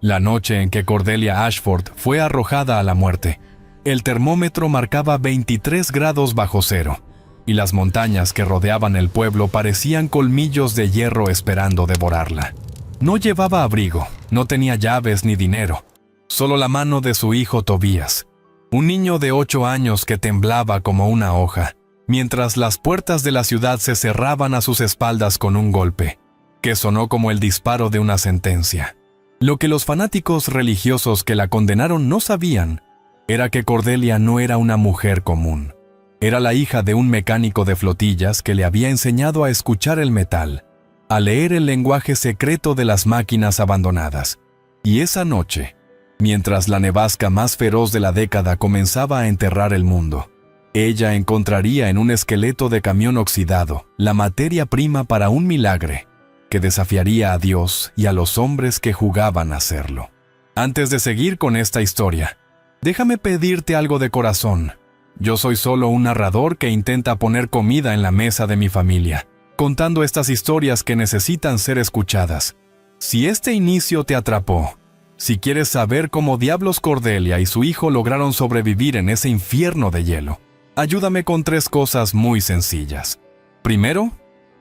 La noche en que Cordelia Ashford fue arrojada a la muerte, el termómetro marcaba 23 grados bajo cero, y las montañas que rodeaban el pueblo parecían colmillos de hierro esperando devorarla. No llevaba abrigo, no tenía llaves ni dinero, solo la mano de su hijo Tobías, un niño de 8 años que temblaba como una hoja, mientras las puertas de la ciudad se cerraban a sus espaldas con un golpe, que sonó como el disparo de una sentencia. Lo que los fanáticos religiosos que la condenaron no sabían era que Cordelia no era una mujer común. Era la hija de un mecánico de flotillas que le había enseñado a escuchar el metal, a leer el lenguaje secreto de las máquinas abandonadas. Y esa noche, mientras la nevasca más feroz de la década comenzaba a enterrar el mundo, ella encontraría en un esqueleto de camión oxidado la materia prima para un milagre que desafiaría a Dios y a los hombres que jugaban a hacerlo. Antes de seguir con esta historia, déjame pedirte algo de corazón. Yo soy solo un narrador que intenta poner comida en la mesa de mi familia, contando estas historias que necesitan ser escuchadas. Si este inicio te atrapó, si quieres saber cómo diablos Cordelia y su hijo lograron sobrevivir en ese infierno de hielo, ayúdame con 3 cosas muy sencillas. Primero,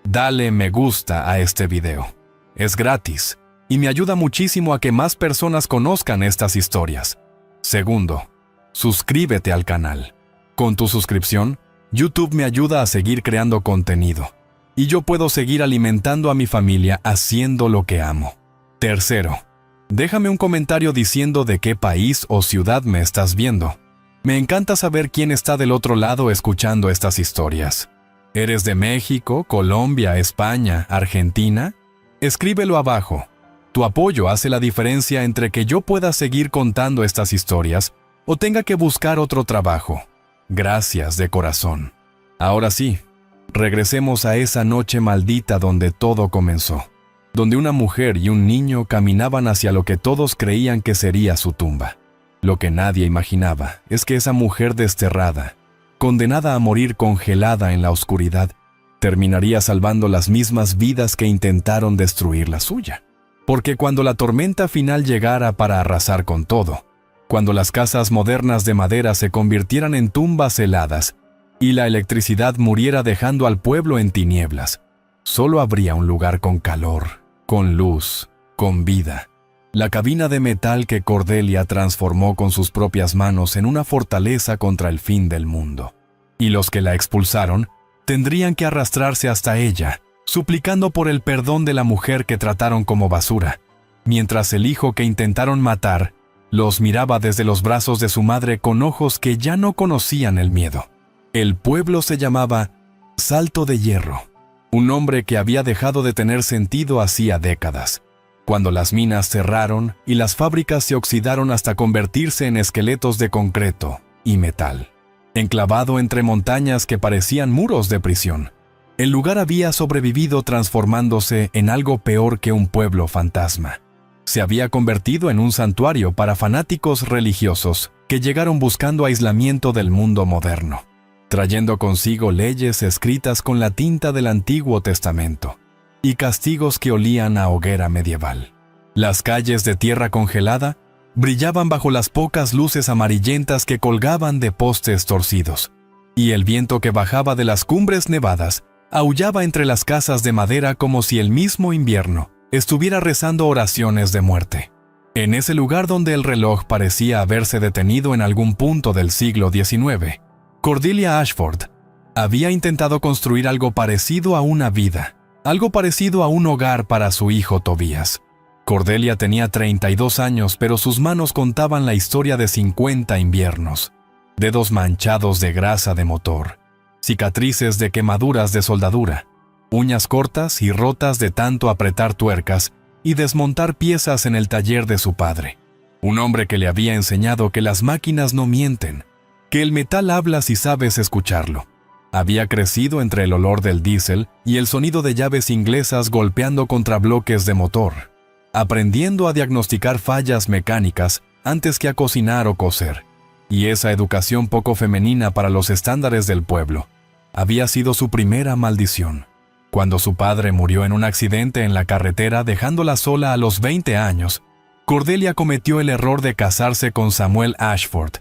dale me gusta a este video. Es gratis y me ayuda muchísimo a que más personas conozcan estas historias. Segundo, suscríbete al canal. Con tu suscripción, YouTube me ayuda a seguir creando contenido y yo puedo seguir alimentando a mi familia haciendo lo que amo. Tercero, déjame un comentario diciendo de qué país o ciudad me estás viendo. Me encanta saber quién está del otro lado escuchando estas historias. ¿Eres de México, Colombia, España, Argentina? Escríbelo abajo. Tu apoyo hace la diferencia entre que yo pueda seguir contando estas historias o tenga que buscar otro trabajo. Gracias de corazón. Ahora sí, regresemos a esa noche maldita donde todo comenzó, donde una mujer y un niño caminaban hacia lo que todos creían que sería su tumba. Lo que nadie imaginaba es que esa mujer desterrada, condenada a morir congelada en la oscuridad, terminaría salvando las mismas vidas que intentaron destruir la suya. Porque cuando la tormenta final llegara para arrasar con todo, cuando las casas modernas de madera se convirtieran en tumbas heladas y la electricidad muriera dejando al pueblo en tinieblas, solo habría un lugar con calor, con luz, con vida. La cabina de metal que Cordelia transformó con sus propias manos en una fortaleza contra el fin del mundo. Y los que la expulsaron tendrían que arrastrarse hasta ella, suplicando por el perdón de la mujer que trataron como basura, mientras el hijo que intentaron matar los miraba desde los brazos de su madre con ojos que ya no conocían el miedo. El pueblo se llamaba Salto de Hierro, un nombre que había dejado de tener sentido hacía décadas, cuando las minas cerraron y las fábricas se oxidaron hasta convertirse en esqueletos de concreto y metal. Enclavado entre montañas que parecían muros de prisión, el lugar había sobrevivido transformándose en algo peor que un pueblo fantasma. Se había convertido en un santuario para fanáticos religiosos que llegaron buscando aislamiento del mundo moderno, trayendo consigo leyes escritas con la tinta del Antiguo Testamento y castigos que olían a hoguera medieval. Las calles de tierra congelada brillaban bajo las pocas luces amarillentas que colgaban de postes torcidos, y el viento que bajaba de las cumbres nevadas aullaba entre las casas de madera como si el mismo invierno estuviera rezando oraciones de muerte. En ese lugar donde el reloj parecía haberse detenido en algún punto del siglo XIX, Cordelia Ashford había intentado construir algo parecido a una vida, algo parecido a un hogar para su hijo Tobías. Cordelia tenía 32 años, pero sus manos contaban la historia de 50 inviernos, dedos manchados de grasa de motor, cicatrices de quemaduras de soldadura, uñas cortas y rotas de tanto apretar tuercas y desmontar piezas en el taller de su padre. Un hombre que le había enseñado que las máquinas no mienten, que el metal habla si sabes escucharlo. Había crecido entre el olor del diésel y el sonido de llaves inglesas golpeando contra bloques de motor, aprendiendo a diagnosticar fallas mecánicas antes que a cocinar o coser. Y esa educación poco femenina para los estándares del pueblo había sido su primera maldición. Cuando su padre murió en un accidente en la carretera dejándola sola a los 20 años, Cordelia cometió el error de casarse con Samuel Ashford,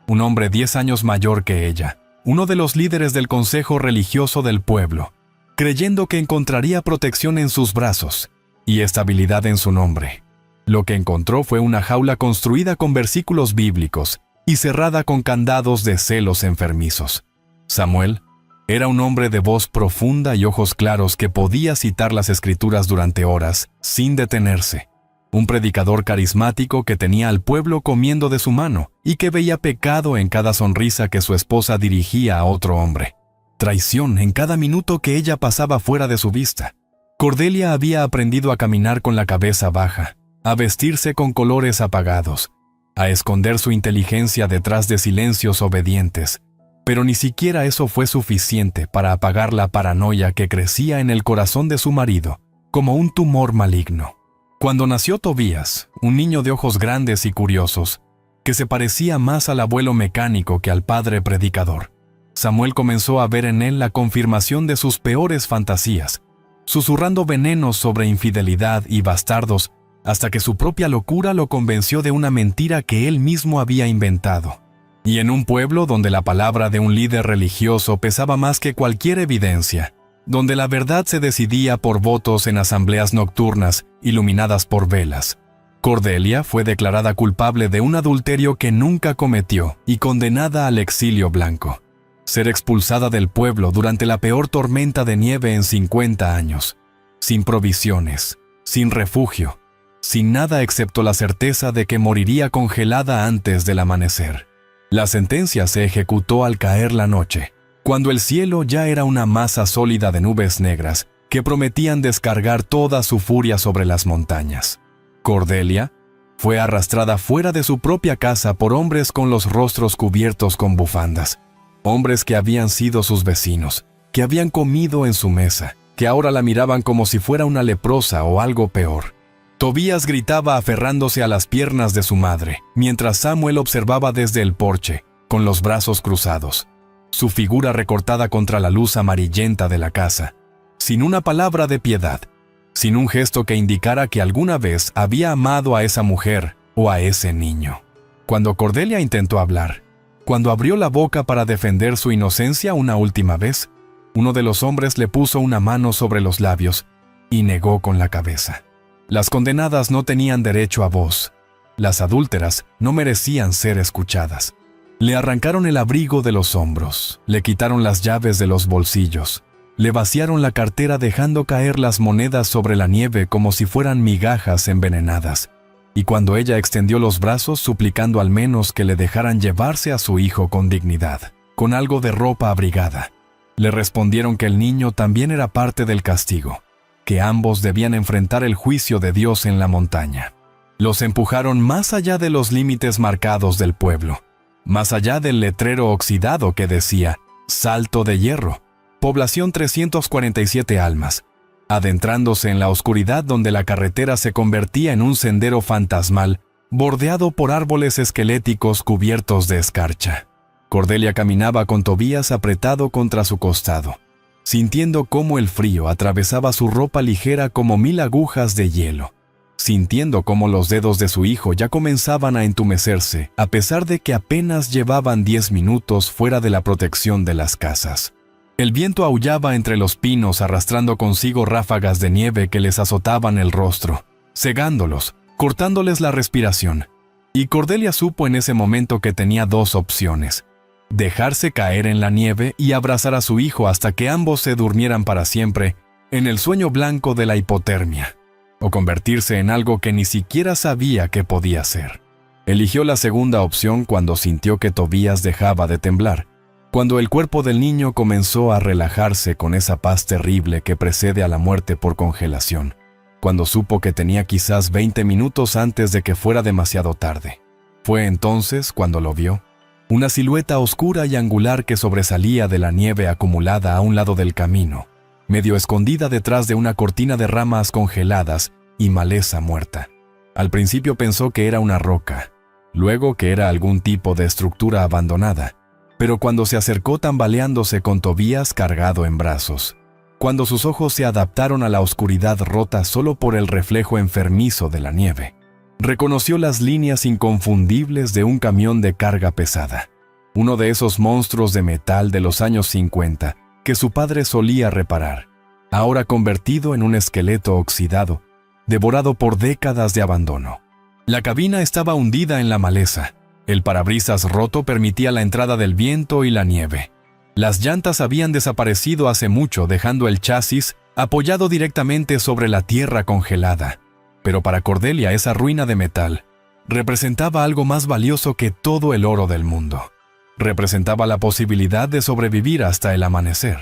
un hombre 10 años mayor que ella, uno de los líderes del consejo religioso del pueblo, creyendo que encontraría protección en sus brazos y estabilidad en su nombre. Lo que encontró fue una jaula construida con versículos bíblicos y cerrada con candados de celos enfermizos. Samuel era un hombre de voz profunda y ojos claros que podía citar las escrituras durante horas, sin detenerse. Un predicador carismático que tenía al pueblo comiendo de su mano y que veía pecado en cada sonrisa que su esposa dirigía a otro hombre. Traición en cada minuto que ella pasaba fuera de su vista. Cordelia había aprendido a caminar con la cabeza baja, a vestirse con colores apagados, a esconder su inteligencia detrás de silencios obedientes. Pero ni siquiera eso fue suficiente para apagar la paranoia que crecía en el corazón de su marido, como un tumor maligno. Cuando nació Tobías, un niño de ojos grandes y curiosos, que se parecía más al abuelo mecánico que al padre predicador, Samuel comenzó a ver en él la confirmación de sus peores fantasías, susurrando venenos sobre infidelidad y bastardos, hasta que su propia locura lo convenció de una mentira que él mismo había inventado. Y en un pueblo donde la palabra de un líder religioso pesaba más que cualquier evidencia, donde la verdad se decidía por votos en asambleas nocturnas iluminadas por velas, Cordelia fue declarada culpable de un adulterio que nunca cometió y condenada al exilio blanco. Ser expulsada del pueblo durante la peor tormenta de nieve en 50 años, sin provisiones, sin refugio, sin nada excepto la certeza de que moriría congelada antes del amanecer. La sentencia se ejecutó al caer la noche, cuando el cielo ya era una masa sólida de nubes negras que prometían descargar toda su furia sobre las montañas. Cordelia fue arrastrada fuera de su propia casa por hombres con los rostros cubiertos con bufandas, hombres que habían sido sus vecinos, que habían comido en su mesa, que ahora la miraban como si fuera una leprosa o algo peor. Tobías gritaba aferrándose a las piernas de su madre, mientras Samuel observaba desde el porche, con los brazos cruzados, su figura recortada contra la luz amarillenta de la casa, sin una palabra de piedad, sin un gesto que indicara que alguna vez había amado a esa mujer o a ese niño. Cuando Cordelia intentó hablar, cuando abrió la boca para defender su inocencia una última vez, uno de los hombres le puso una mano sobre los labios y negó con la cabeza. Las condenadas no tenían derecho a voz. Las adúlteras no merecían ser escuchadas. Le arrancaron el abrigo de los hombros, le quitaron las llaves de los bolsillos, le vaciaron la cartera dejando caer las monedas sobre la nieve como si fueran migajas envenenadas. Y cuando ella extendió los brazos suplicando al menos que le dejaran llevarse a su hijo con dignidad, con algo de ropa abrigada, le respondieron que el niño también era parte del castigo, que ambos debían enfrentar el juicio de Dios en la montaña. Los empujaron más allá de los límites marcados del pueblo, más allá del letrero oxidado que decía Salto de Hierro, población 347 almas, adentrándose en la oscuridad donde la carretera se convertía en un sendero fantasmal, bordeado por árboles esqueléticos cubiertos de escarcha. Cordelia caminaba con Tobías apretado contra su costado, sintiendo cómo el frío atravesaba su ropa ligera como 1000 agujas de hielo, sintiendo cómo los dedos de su hijo ya comenzaban a entumecerse, a pesar de que apenas llevaban 10 minutos fuera de la protección de las casas. El viento aullaba entre los pinos arrastrando consigo ráfagas de nieve que les azotaban el rostro, cegándolos, cortándoles la respiración. Y Cordelia supo en ese momento que tenía dos opciones: dejarse caer en la nieve y abrazar a su hijo hasta que ambos se durmieran para siempre en el sueño blanco de la hipotermia, o convertirse en algo que ni siquiera sabía que podía ser. Eligió la segunda opción cuando sintió que Tobías dejaba de temblar, cuando el cuerpo del niño comenzó a relajarse con esa paz terrible que precede a la muerte por congelación, cuando supo que tenía quizás 20 minutos antes de que fuera demasiado tarde. Fue entonces cuando lo vio, una silueta oscura y angular que sobresalía de la nieve acumulada a un lado del camino, medio escondida detrás de una cortina de ramas congeladas y maleza muerta. Al principio pensó que era una roca, luego que era algún tipo de estructura abandonada, pero cuando se acercó tambaleándose con Tobías cargado en brazos, cuando sus ojos se adaptaron a la oscuridad rota solo por el reflejo enfermizo de la nieve, Reconoció las líneas inconfundibles de un camión de carga pesada, uno de esos monstruos de metal de los años 50 que su padre solía reparar, ahora convertido en un esqueleto oxidado, devorado por décadas de abandono. La cabina estaba hundida en la maleza. El parabrisas roto permitía la entrada del viento y la nieve. Las llantas habían desaparecido hace mucho, dejando el chasis apoyado directamente sobre la tierra congelada. Pero para Cordelia esa ruina de metal representaba algo más valioso que todo el oro del mundo. Representaba la posibilidad de sobrevivir hasta el amanecer.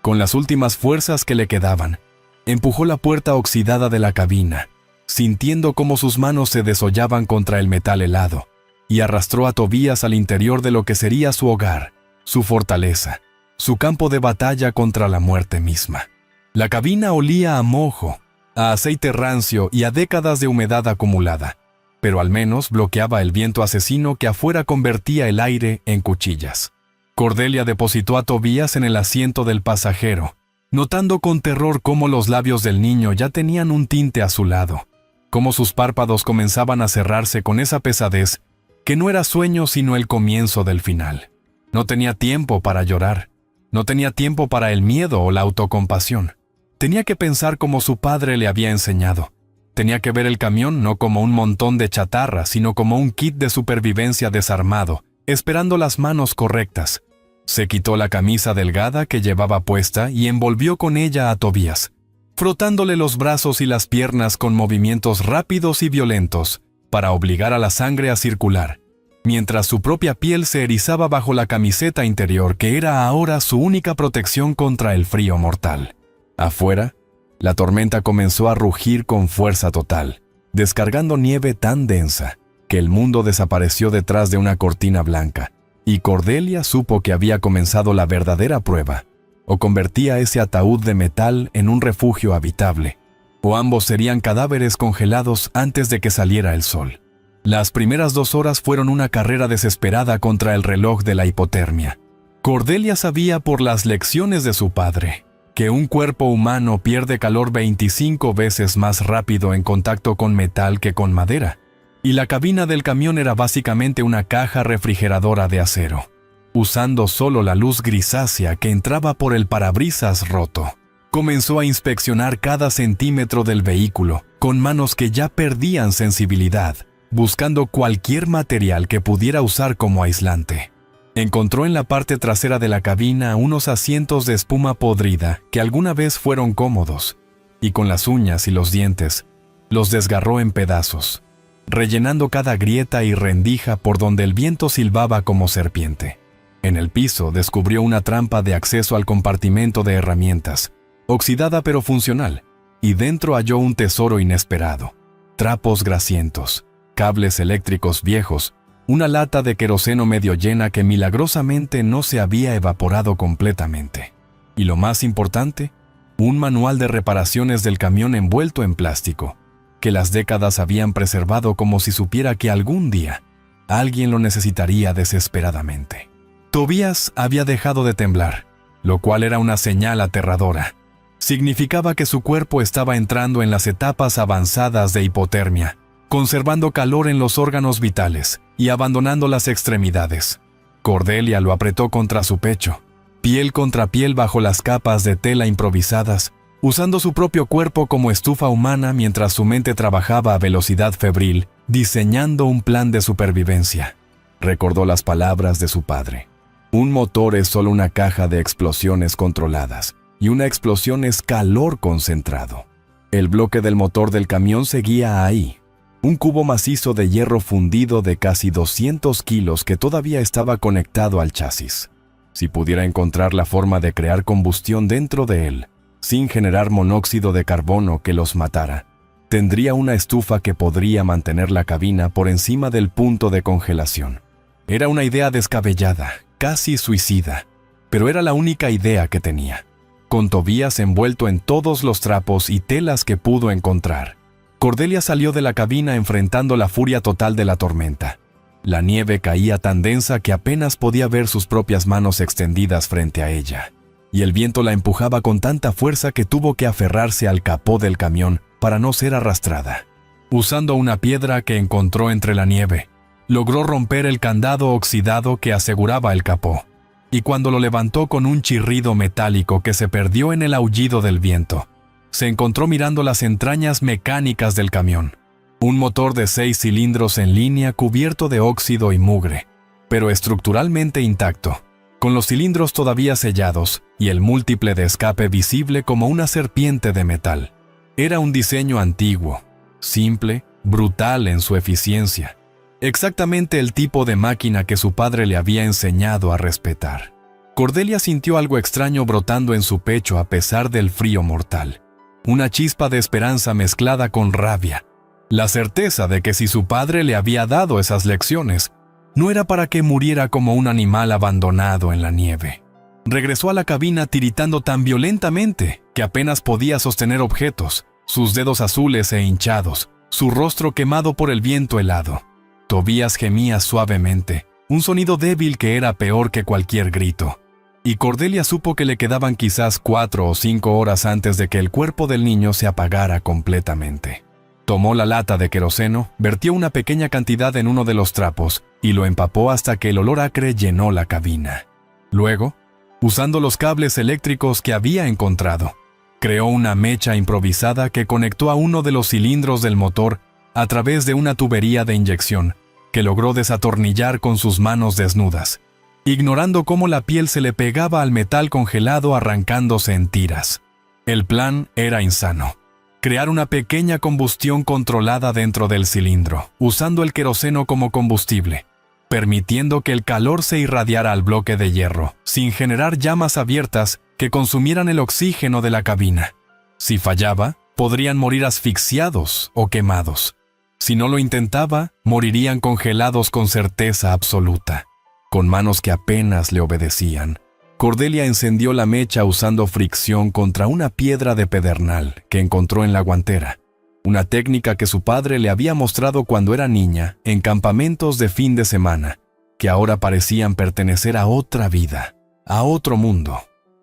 Con las últimas fuerzas que le quedaban, empujó la puerta oxidada de la cabina, sintiendo cómo sus manos se desollaban contra el metal helado, y arrastró a Tobías al interior de lo que sería su hogar, su fortaleza, su campo de batalla contra la muerte misma. La cabina olía a mojo, a aceite rancio y a décadas de humedad acumulada, pero al menos bloqueaba el viento asesino que afuera convertía el aire en cuchillas. Cordelia depositó a Tobías en el asiento del pasajero, notando con terror cómo los labios del niño ya tenían un tinte azulado, cómo sus párpados comenzaban a cerrarse con esa pesadez que no era sueño sino el comienzo del final. No tenía tiempo para llorar, no tenía tiempo para el miedo o la autocompasión. Tenía que pensar como su padre le había enseñado. Tenía que ver el camión no como un montón de chatarra, sino como un kit de supervivencia desarmado, esperando las manos correctas. Se quitó la camisa delgada que llevaba puesta y envolvió con ella a Tobías, frotándole los brazos y las piernas con movimientos rápidos y violentos para obligar a la sangre a circular, mientras su propia piel se erizaba bajo la camiseta interior que era ahora su única protección contra el frío mortal. Afuera, la tormenta comenzó a rugir con fuerza total, descargando nieve tan densa que el mundo desapareció detrás de una cortina blanca, y Cordelia supo que había comenzado la verdadera prueba: o convertía ese ataúd de metal en un refugio habitable, o ambos serían cadáveres congelados antes de que saliera el sol. Las primeras 2 horas fueron una carrera desesperada contra el reloj de la hipotermia. Cordelia sabía por las lecciones de su padre que un cuerpo humano pierde calor 25 veces más rápido en contacto con metal que con madera, y la cabina del camión era básicamente una caja refrigeradora de acero, usando solo la luz grisácea que entraba por el parabrisas roto. Comenzó a inspeccionar cada centímetro del vehículo, con manos que ya perdían sensibilidad, buscando cualquier material que pudiera usar como aislante. Encontró en la parte trasera de la cabina unos asientos de espuma podrida que alguna vez fueron cómodos, y con las uñas y los dientes los desgarró en pedazos, rellenando cada grieta y rendija por donde el viento silbaba como serpiente. En el piso descubrió una trampa de acceso al compartimento de herramientas, oxidada pero funcional, y dentro halló un tesoro inesperado: trapos grasientos, cables eléctricos viejos, una lata de queroseno medio llena que milagrosamente no se había evaporado completamente. Y lo más importante, un manual de reparaciones del camión envuelto en plástico, que las décadas habían preservado como si supiera que algún día alguien lo necesitaría desesperadamente. Tobías había dejado de temblar, lo cual era una señal aterradora. Significaba que su cuerpo estaba entrando en las etapas avanzadas de hipotermia, conservando calor en los órganos vitales y abandonando las extremidades. Cordelia lo apretó contra su pecho, piel contra piel bajo las capas de tela improvisadas, usando su propio cuerpo como estufa humana mientras su mente trabajaba a velocidad febril, diseñando un plan de supervivencia. Recordó las palabras de su padre: un motor es solo una caja de explosiones controladas, y una explosión es calor concentrado. El bloque del motor del camión seguía ahí, un cubo macizo de hierro fundido de casi 200 kilos que todavía estaba conectado al chasis. Si pudiera encontrar la forma de crear combustión dentro de él, sin generar monóxido de carbono que los matara, tendría una estufa que podría mantener la cabina por encima del punto de congelación. Era una idea descabellada, casi suicida, pero era la única idea que tenía. Con Tobías envuelto en todos los trapos y telas que pudo encontrar, Cordelia salió de la cabina enfrentando la furia total de la tormenta. La nieve caía tan densa que apenas podía ver sus propias manos extendidas frente a ella, y el viento la empujaba con tanta fuerza que tuvo que aferrarse al capó del camión para no ser arrastrada. Usando una piedra que encontró entre la nieve, logró romper el candado oxidado que aseguraba el capó, y cuando lo levantó con un chirrido metálico que se perdió en el aullido del viento, se encontró mirando las entrañas mecánicas del camión. Un motor de 6 cilindros en línea cubierto de óxido y mugre, pero estructuralmente intacto, con los cilindros todavía sellados y el múltiple de escape visible como una serpiente de metal. Era un diseño antiguo, simple, brutal en su eficiencia. Exactamente el tipo de máquina que su padre le había enseñado a respetar. Cordelia sintió algo extraño brotando en su pecho a pesar del frío mortal. Una chispa de esperanza mezclada con rabia. La certeza de que si su padre le había dado esas lecciones, no era para que muriera como un animal abandonado en la nieve. Regresó a la cabina tiritando tan violentamente que apenas podía sostener objetos, sus dedos azules e hinchados, su rostro quemado por el viento helado. Tobías gemía suavemente, un sonido débil que era peor que cualquier grito. Y Cordelia supo que le quedaban quizás 4 o 5 horas antes de que el cuerpo del niño se apagara completamente. Tomó la lata de queroseno, vertió una pequeña cantidad en uno de los trapos y lo empapó hasta que el olor acre llenó la cabina. Luego, usando los cables eléctricos que había encontrado, creó una mecha improvisada que conectó a uno de los cilindros del motor a través de una tubería de inyección que logró desatornillar con sus manos desnudas, ignorando cómo la piel se le pegaba al metal congelado arrancándose en tiras. El plan era insano. Crear una pequeña combustión controlada dentro del cilindro, usando el queroseno como combustible, permitiendo que el calor se irradiara al bloque de hierro, sin generar llamas abiertas que consumieran el oxígeno de la cabina. Si fallaba, podrían morir asfixiados o quemados. Si no lo intentaba, morirían congelados con certeza absoluta. Con manos que apenas le obedecían, Cordelia encendió la mecha usando fricción contra una piedra de pedernal que encontró en la guantera, una técnica que su padre le había mostrado cuando era niña en campamentos de fin de semana, que ahora parecían pertenecer a otra vida, a otro mundo.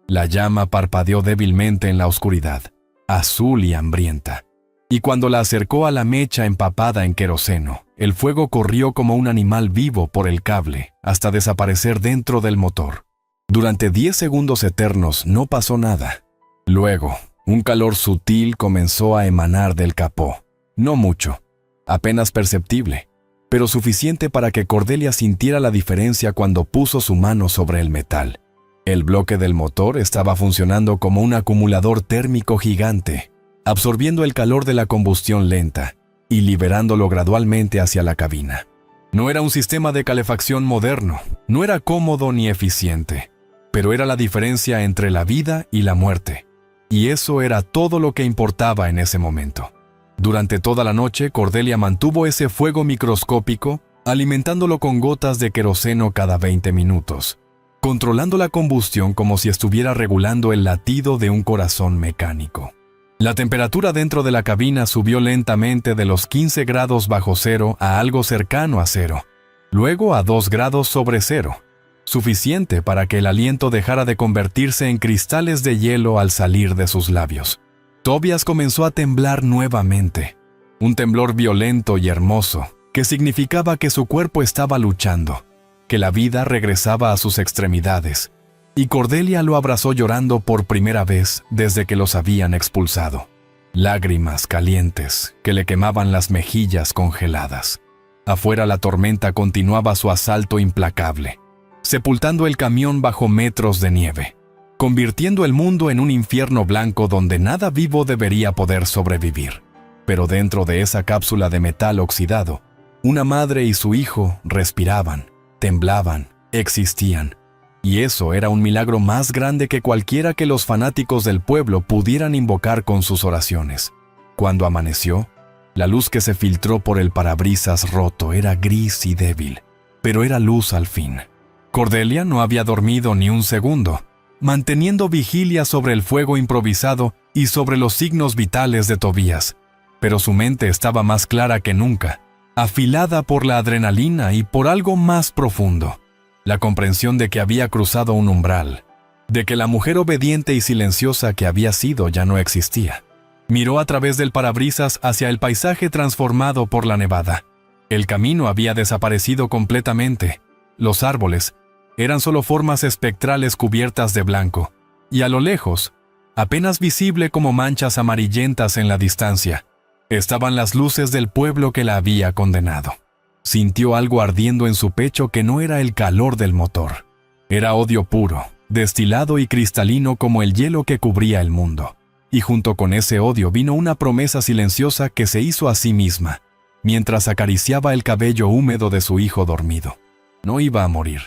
La llama parpadeó débilmente en la oscuridad, azul y hambrienta, y cuando la acercó a la mecha empapada en queroseno, el fuego corrió como un animal vivo por el cable hasta desaparecer dentro del motor. Durante 10 segundos eternos no pasó nada. Luego, un calor sutil comenzó a emanar del capó. No mucho, apenas perceptible, pero suficiente para que Cordelia sintiera la diferencia cuando puso su mano sobre el metal. El bloque del motor estaba funcionando como un acumulador térmico gigante, absorbiendo el calor de la combustión lenta y liberándolo gradualmente hacia la cabina. No era un sistema de calefacción moderno, no era cómodo ni eficiente, pero era la diferencia entre la vida y la muerte. Y eso era todo lo que importaba en ese momento. Durante toda la noche, Cordelia mantuvo ese fuego microscópico, alimentándolo con gotas de queroseno cada 20 minutos, controlando la combustión como si estuviera regulando el latido de un corazón mecánico. La temperatura dentro de la cabina subió lentamente de los 15 grados bajo cero a algo cercano a cero, luego a 2 grados sobre cero, suficiente para que el aliento dejara de convertirse en cristales de hielo al salir de sus labios. Tobias comenzó a temblar nuevamente, un temblor violento y hermoso, que significaba que su cuerpo estaba luchando, que la vida regresaba a sus extremidades, y Cordelia lo abrazó llorando por primera vez desde que los habían expulsado. Lágrimas calientes que le quemaban las mejillas congeladas. Afuera la tormenta continuaba su asalto implacable, sepultando el camión bajo metros de nieve, convirtiendo el mundo en un infierno blanco donde nada vivo debería poder sobrevivir. Pero dentro de esa cápsula de metal oxidado, una madre y su hijo respiraban, temblaban, existían. Y eso era un milagro más grande que cualquiera que los fanáticos del pueblo pudieran invocar con sus oraciones. Cuando amaneció, la luz que se filtró por el parabrisas roto era gris y débil, pero era luz al fin. Cordelia no había dormido ni un segundo, manteniendo vigilia sobre el fuego improvisado y sobre los signos vitales de Tobías, pero su mente estaba más clara que nunca, afilada por la adrenalina y por algo más profundo, la comprensión de que había cruzado un umbral, de que la mujer obediente y silenciosa que había sido ya no existía. Miró a través del parabrisas hacia el paisaje transformado por la nevada. El camino había desaparecido completamente. Los árboles eran solo formas espectrales cubiertas de blanco, y a lo lejos, apenas visible como manchas amarillentas en la distancia, estaban las luces del pueblo que la había condenado. Sintió algo ardiendo en su pecho que no era el calor del motor. Era odio puro, destilado y cristalino como el hielo que cubría el mundo. Y junto con ese odio vino una promesa silenciosa que se hizo a sí misma, mientras acariciaba el cabello húmedo de su hijo dormido. No iba a morir,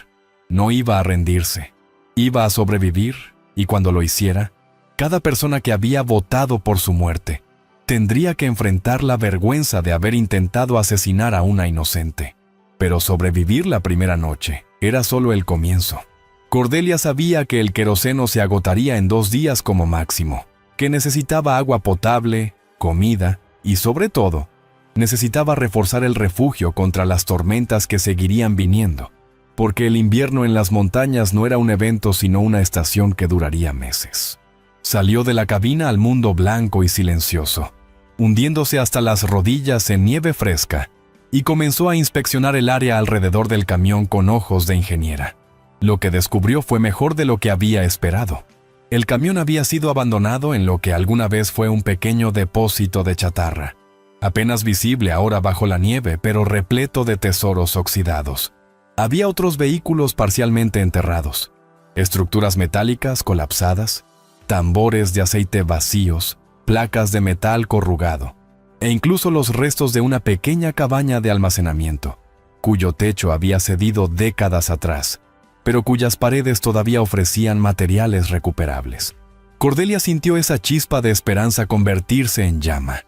no iba a rendirse, iba a sobrevivir, y cuando lo hiciera, cada persona que había votado por su muerte tendría que enfrentar la vergüenza de haber intentado asesinar a una inocente. Pero sobrevivir la primera noche era solo el comienzo. Cordelia sabía que el queroseno se agotaría en 2 días como máximo, que necesitaba agua potable, comida y, sobre todo, necesitaba reforzar el refugio contra las tormentas que seguirían viniendo, porque el invierno en las montañas no era un evento sino una estación que duraría meses. Salió de la cabina al mundo blanco y silencioso, hundiéndose hasta las rodillas en nieve fresca, y comenzó a inspeccionar el área alrededor del camión con ojos de ingeniera. Lo que descubrió fue mejor de lo que había esperado. El camión había sido abandonado en lo que alguna vez fue un pequeño depósito de chatarra, apenas visible ahora bajo la nieve, pero repleto de tesoros oxidados. Había otros vehículos parcialmente enterrados, estructuras metálicas colapsadas, tambores de aceite vacíos, placas de metal corrugado, e incluso los restos de una pequeña cabaña de almacenamiento, cuyo techo había cedido décadas atrás, pero cuyas paredes todavía ofrecían materiales recuperables. Cordelia sintió esa chispa de esperanza convertirse en llama.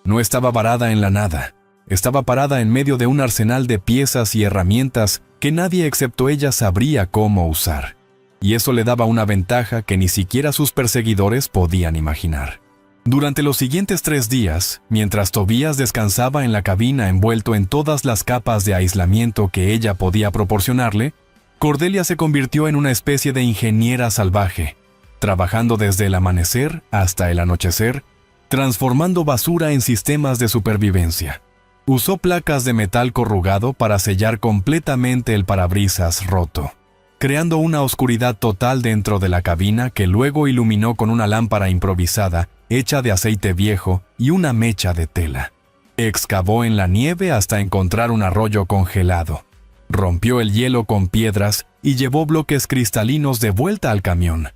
No estaba varada en la nada, estaba parada en medio de un arsenal de piezas y herramientas que nadie excepto ella sabría cómo usar. Y eso le daba una ventaja que ni siquiera sus perseguidores podían imaginar. Durante los siguientes 3 días, mientras Tobías descansaba en la cabina envuelto en todas las capas de aislamiento que ella podía proporcionarle, Cordelia se convirtió en una especie de ingeniera salvaje, trabajando desde el amanecer hasta el anochecer, transformando basura en sistemas de supervivencia. Usó placas de metal corrugado para sellar completamente el parabrisas roto, creando una oscuridad total dentro de la cabina que luego iluminó con una lámpara improvisada hecha de aceite viejo y una mecha de tela. Excavó en la nieve hasta encontrar un arroyo congelado. Rompió el hielo con piedras y llevó bloques cristalinos de vuelta al camión,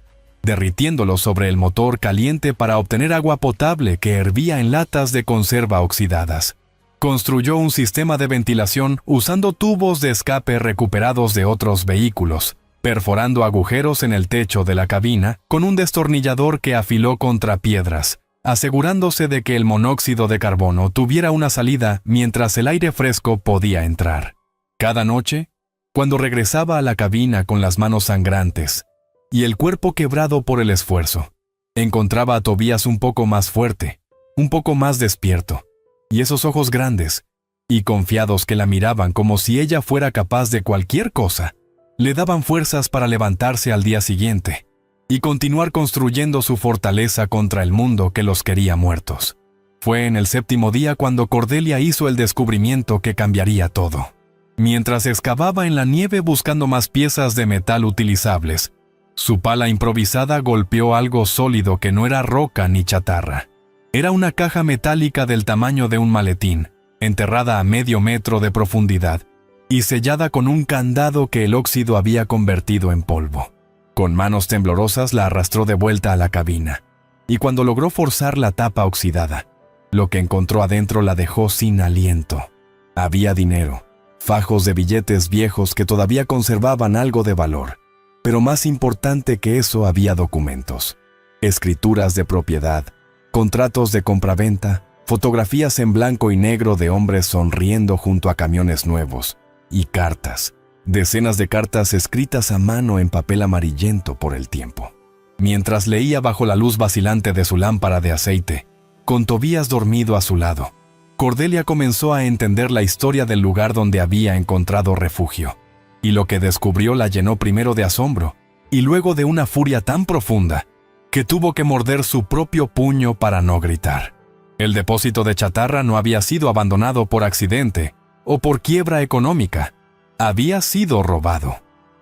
derritiéndolos sobre el motor caliente para obtener agua potable que hervía en latas de conserva oxidadas. Construyó un sistema de ventilación usando tubos de escape recuperados de otros vehículos, perforando agujeros en el techo de la cabina con un destornillador que afiló contra piedras, asegurándose de que el monóxido de carbono tuviera una salida mientras el aire fresco podía entrar. Cada noche, cuando regresaba a la cabina con las manos sangrantes y el cuerpo quebrado por el esfuerzo, encontraba a Tobías un poco más fuerte, un poco más despierto, y esos ojos grandes y confiados que la miraban como si ella fuera capaz de cualquier cosa, le daban fuerzas para levantarse al día siguiente y continuar construyendo su fortaleza contra el mundo que los quería muertos. Fue en el 7º día cuando Cordelia hizo el descubrimiento que cambiaría todo. Mientras excavaba en la nieve buscando más piezas de metal utilizables, su pala improvisada golpeó algo sólido que no era roca ni chatarra. Era una caja metálica del tamaño de un maletín, enterrada a medio metro de profundidad y sellada con un candado que el óxido había convertido en polvo. Con manos temblorosas la arrastró de vuelta a la cabina, y cuando logró forzar la tapa oxidada, lo que encontró adentro la dejó sin aliento. Había dinero, fajos de billetes viejos que todavía conservaban algo de valor, pero más importante que eso había documentos, escrituras de propiedad, contratos de compraventa, fotografías en blanco y negro de hombres sonriendo junto a camiones nuevos, y cartas, decenas de cartas escritas a mano en papel amarillento por el tiempo. Mientras leía bajo la luz vacilante de su lámpara de aceite, con Tobías dormido a su lado, Cordelia comenzó a entender la historia del lugar donde había encontrado refugio, y lo que descubrió la llenó primero de asombro y luego de una furia tan profunda que tuvo que morder su propio puño para no gritar. El depósito de chatarra no había sido abandonado por accidente o por quiebra económica. Había sido robado.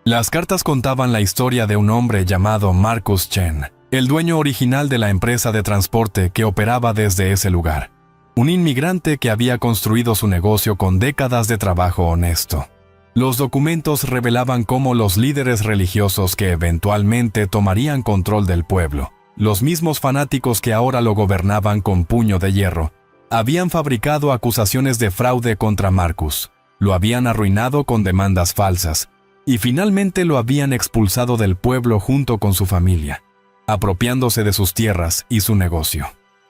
Las cartas contaban la historia de un hombre llamado Marcus Chen, el dueño original de la empresa de transporte que operaba desde ese lugar. Un inmigrante que había construido su negocio con décadas de trabajo honesto. Los documentos revelaban cómo los líderes religiosos que eventualmente tomarían control del pueblo, los mismos fanáticos que ahora lo gobernaban con puño de hierro, habían fabricado acusaciones de fraude contra Marcus, lo habían arruinado con demandas falsas, y finalmente lo habían expulsado del pueblo junto con su familia, apropiándose de sus tierras y su negocio.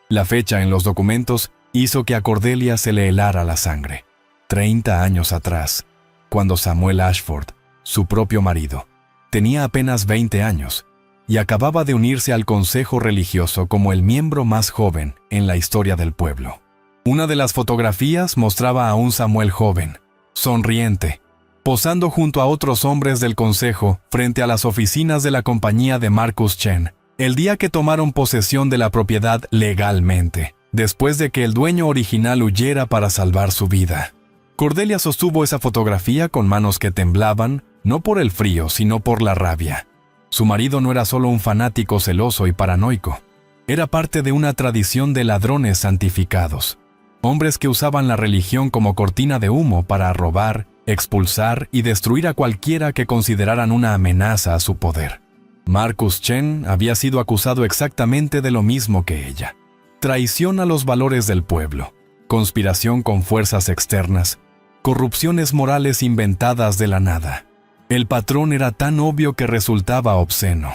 La fecha en los documentos hizo que a Cordelia se le helara la sangre. 30 años atrás, cuando Samuel Ashford, su propio marido, tenía apenas 20 años y acababa de unirse al consejo religioso como el miembro más joven en la historia del pueblo. Una de las fotografías mostraba a un Samuel joven, sonriente, posando junto a otros hombres del consejo frente a las oficinas de la compañía de Marcus Chen, el día que tomaron posesión de la propiedad legalmente, después de que el dueño original huyera para salvar su vida. Cordelia sostuvo esa fotografía con manos que temblaban, no por el frío, sino por la rabia. Su marido no era solo un fanático celoso y paranoico, era parte de una tradición de ladrones santificados, hombres que usaban la religión como cortina de humo para robar, expulsar y destruir a cualquiera que consideraran una amenaza a su poder. Marcus Chen había sido acusado exactamente de lo mismo que ella: traición a los valores del pueblo, conspiración con fuerzas externas, corrupciones morales inventadas de la nada. El patrón era tan obvio que resultaba obsceno.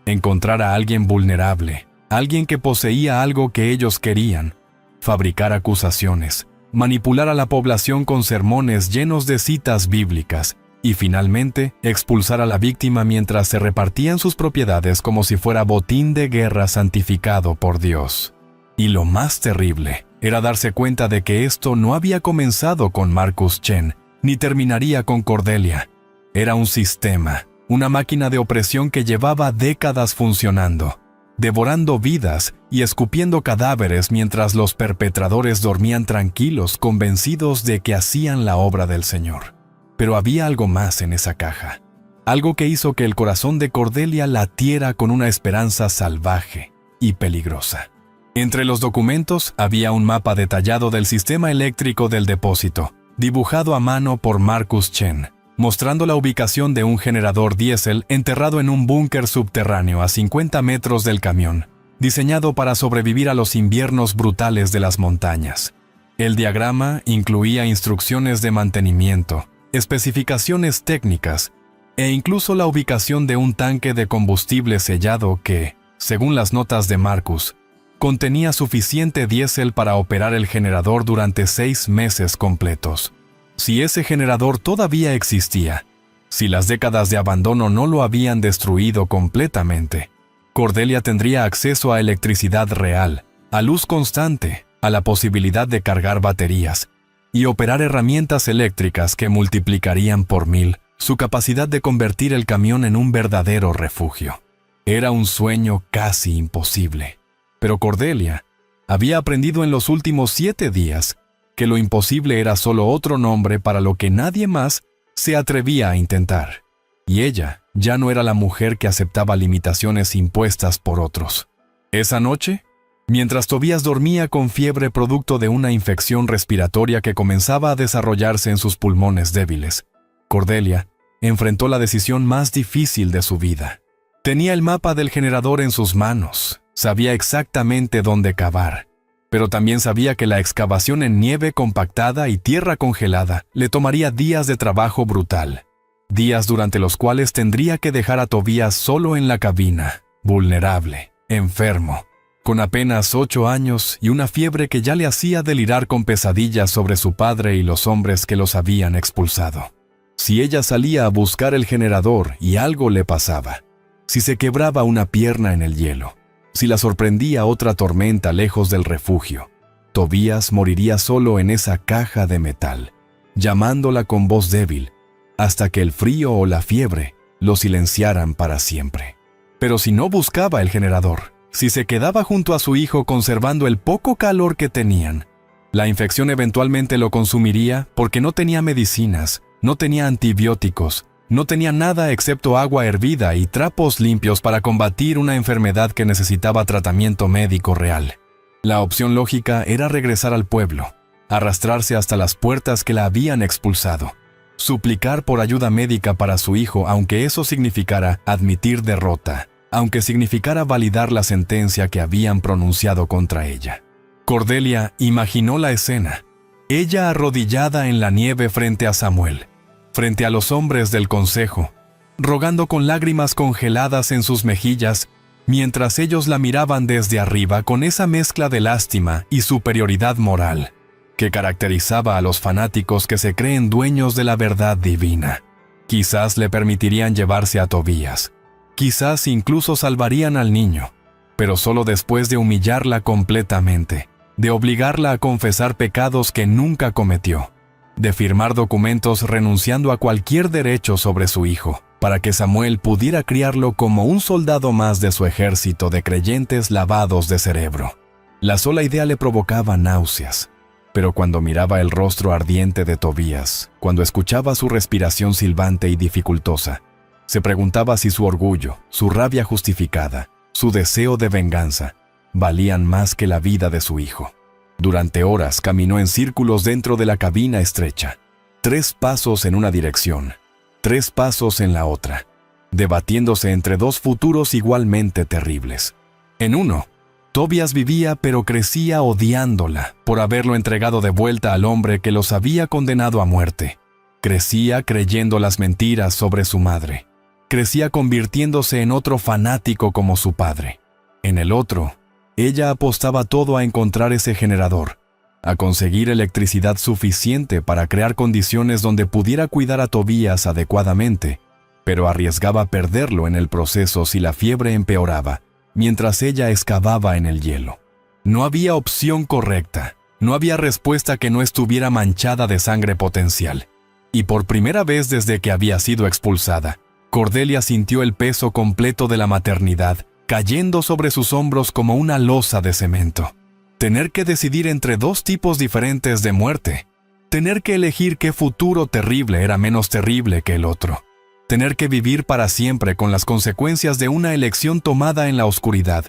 Encontrar a alguien vulnerable, alguien que poseía algo que ellos querían, fabricar acusaciones, manipular a la población con sermones llenos de citas bíblicas y finalmente expulsar a la víctima mientras se repartían sus propiedades como si fuera botín de guerra santificado por Dios. Y lo más terrible era darse cuenta de que esto no había comenzado con Marcus Chen, ni terminaría con Cordelia. Era un sistema, una máquina de opresión que llevaba décadas funcionando, devorando vidas y escupiendo cadáveres mientras los perpetradores dormían tranquilos, convencidos de que hacían la obra del Señor. Pero había algo más en esa caja, algo que hizo que el corazón de Cordelia latiera con una esperanza salvaje y peligrosa. Entre los documentos había un mapa detallado del sistema eléctrico del depósito, dibujado a mano por Marcus Chen, mostrando la ubicación de un generador diésel enterrado en un búnker subterráneo a 50 metros del camión, diseñado para sobrevivir a los inviernos brutales de las montañas. El diagrama incluía instrucciones de mantenimiento, especificaciones técnicas e incluso la ubicación de un tanque de combustible sellado que, según las notas de Marcus, contenía suficiente diésel para operar el generador durante 6 meses completos. Si ese generador todavía existía, si las décadas de abandono no lo habían destruido completamente, Cordelia tendría acceso a electricidad real, a luz constante, a la posibilidad de cargar baterías y operar herramientas eléctricas que multiplicarían por 1000 su capacidad de convertir el camión en un verdadero refugio. Era un sueño casi imposible. Pero Cordelia había aprendido en los últimos 7 días que lo imposible era solo otro nombre para lo que nadie más se atrevía a intentar. Y ella ya no era la mujer que aceptaba limitaciones impuestas por otros. Esa noche, mientras Tobías dormía con fiebre producto de una infección respiratoria que comenzaba a desarrollarse en sus pulmones débiles, Cordelia enfrentó la decisión más difícil de su vida. Tenía el mapa del generador en sus manos. Sabía exactamente dónde cavar, pero también sabía que la excavación en nieve compactada y tierra congelada le tomaría días de trabajo brutal, días durante los cuales tendría que dejar a Tobías solo en la cabina, vulnerable, enfermo, con apenas 8 años y una fiebre que ya le hacía delirar con pesadillas sobre su padre y los hombres que los habían expulsado. Si ella salía a buscar el generador y algo le pasaba, si se quebraba una pierna en el hielo, si la sorprendía otra tormenta lejos del refugio, Tobías moriría solo en esa caja de metal, llamándola con voz débil, hasta que el frío o la fiebre lo silenciaran para siempre. Pero si no buscaba el generador, si se quedaba junto a su hijo conservando el poco calor que tenían, la infección eventualmente lo consumiría porque no tenía medicinas, no tenía antibióticos, no tenía nada excepto agua hervida y trapos limpios para combatir una enfermedad que necesitaba tratamiento médico real. La opción lógica era regresar al pueblo, arrastrarse hasta las puertas que la habían expulsado, suplicar por ayuda médica para su hijo, aunque eso significara admitir derrota, aunque significara validar la sentencia que habían pronunciado contra ella. Cordelia imaginó la escena, ella arrodillada en la nieve frente a Samuel, frente a los hombres del consejo, rogando con lágrimas congeladas en sus mejillas, mientras ellos la miraban desde arriba con esa mezcla de lástima y superioridad moral que caracterizaba a los fanáticos que se creen dueños de la verdad divina. Quizás le permitirían llevarse a Tobías, quizás incluso salvarían al niño, pero solo después de humillarla completamente, de obligarla a confesar pecados que nunca cometió, de firmar documentos renunciando a cualquier derecho sobre su hijo, para que Samuel pudiera criarlo como un soldado más de su ejército de creyentes lavados de cerebro. La sola idea le provocaba náuseas, pero cuando miraba el rostro ardiente de Tobías, cuando escuchaba su respiración silbante y dificultosa, se preguntaba si su orgullo, su rabia justificada, su deseo de venganza, valían más que la vida de su hijo. Durante horas caminó en círculos dentro de la cabina estrecha, 3 pasos en una dirección, 3 pasos en la otra, debatiéndose entre 2 futuros igualmente terribles. En uno, Tobías vivía pero crecía odiándola por haberlo entregado de vuelta al hombre que los había condenado a muerte. Crecía creyendo las mentiras sobre su madre. Crecía convirtiéndose en otro fanático como su padre. En el otro, ella apostaba todo a encontrar ese generador, a conseguir electricidad suficiente para crear condiciones donde pudiera cuidar a Tobías adecuadamente, pero arriesgaba perderlo en el proceso si la fiebre empeoraba, mientras ella excavaba en el hielo. No había opción correcta, no había respuesta que no estuviera manchada de sangre potencial. Y por primera vez desde que había sido expulsada, Cordelia sintió el peso completo de la maternidad cayendo sobre sus hombros como una losa de cemento. Tener que decidir entre 2 tipos diferentes de muerte. Tener que elegir qué futuro terrible era menos terrible que el otro. Tener que vivir para siempre con las consecuencias de una elección tomada en la oscuridad,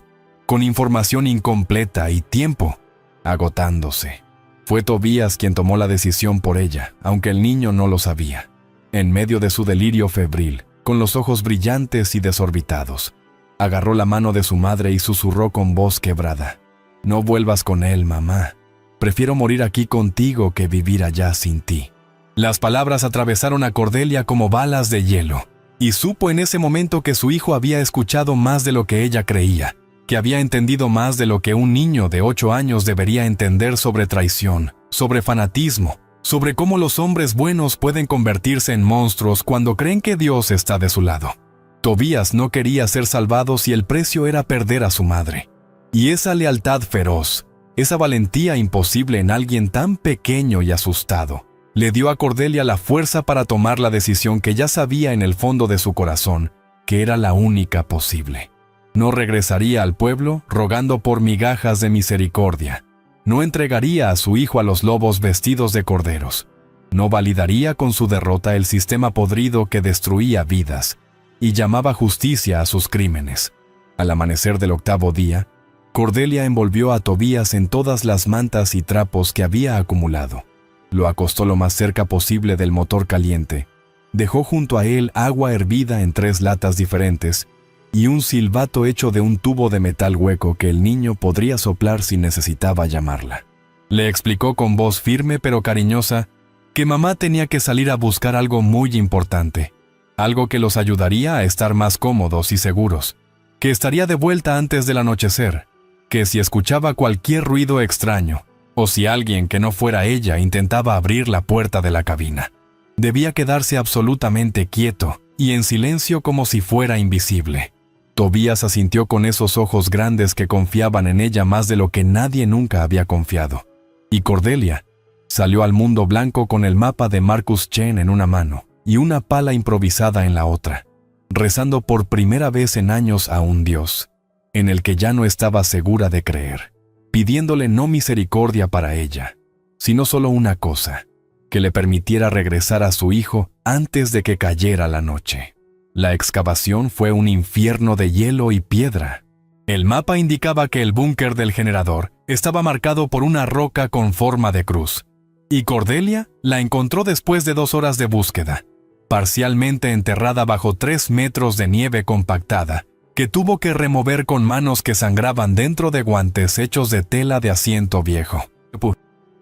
con información incompleta y tiempo agotándose. Fue Tobías quien tomó la decisión por ella, aunque el niño no lo sabía. En medio de su delirio febril, con los ojos brillantes y desorbitados, agarró la mano de su madre y susurró con voz quebrada: «No vuelvas con él, mamá. Prefiero morir aquí contigo que vivir allá sin ti». Las palabras atravesaron a Cordelia como balas de hielo, y supo en ese momento que su hijo había escuchado más de lo que ella creía, que había entendido más de lo que un niño de 8 años debería entender sobre traición, sobre fanatismo, sobre cómo los hombres buenos pueden convertirse en monstruos cuando creen que Dios está de su lado. Tobías no quería ser salvado si el precio era perder a su madre. Y esa lealtad feroz, esa valentía imposible en alguien tan pequeño y asustado, le dio a Cordelia la fuerza para tomar la decisión que ya sabía en el fondo de su corazón, que era la única posible. No regresaría al pueblo rogando por migajas de misericordia. No entregaría a su hijo a los lobos vestidos de corderos. No validaría con su derrota el sistema podrido que destruía vidas y llamaba justicia a sus crímenes. Al amanecer del 8º día, Cordelia envolvió a Tobías en todas las mantas y trapos que había acumulado. Lo acostó lo más cerca posible del motor caliente. Dejó junto a él agua hervida en 3 latas diferentes y un silbato hecho de un tubo de metal hueco que el niño podría soplar si necesitaba llamarla. Le explicó con voz firme pero cariñosa que mamá tenía que salir a buscar algo muy importante, algo que los ayudaría a estar más cómodos y seguros, que estaría de vuelta antes del anochecer, que si escuchaba cualquier ruido extraño, o si alguien que no fuera ella intentaba abrir la puerta de la cabina, debía quedarse absolutamente quieto y en silencio como si fuera invisible. Tobías asintió con esos ojos grandes que confiaban en ella más de lo que nadie nunca había confiado. Y Cordelia salió al mundo blanco con el mapa de Marcus Chen en una mano y una pala improvisada en la otra. rezando por primera vez en años a un Dios, en el que ya no estaba segura de creer, pidiéndole no misericordia para ella, sino solo una cosa, que le permitiera regresar a su hijo antes de que cayera la noche. La excavación fue un infierno de hielo y piedra. El mapa indicaba que el búnker del generador estaba marcado por una roca con forma de cruz, y Cordelia la encontró después de 2 horas de búsqueda, parcialmente enterrada bajo 3 metros de nieve compactada, que tuvo que remover con manos que sangraban dentro de guantes hechos de tela de asiento viejo.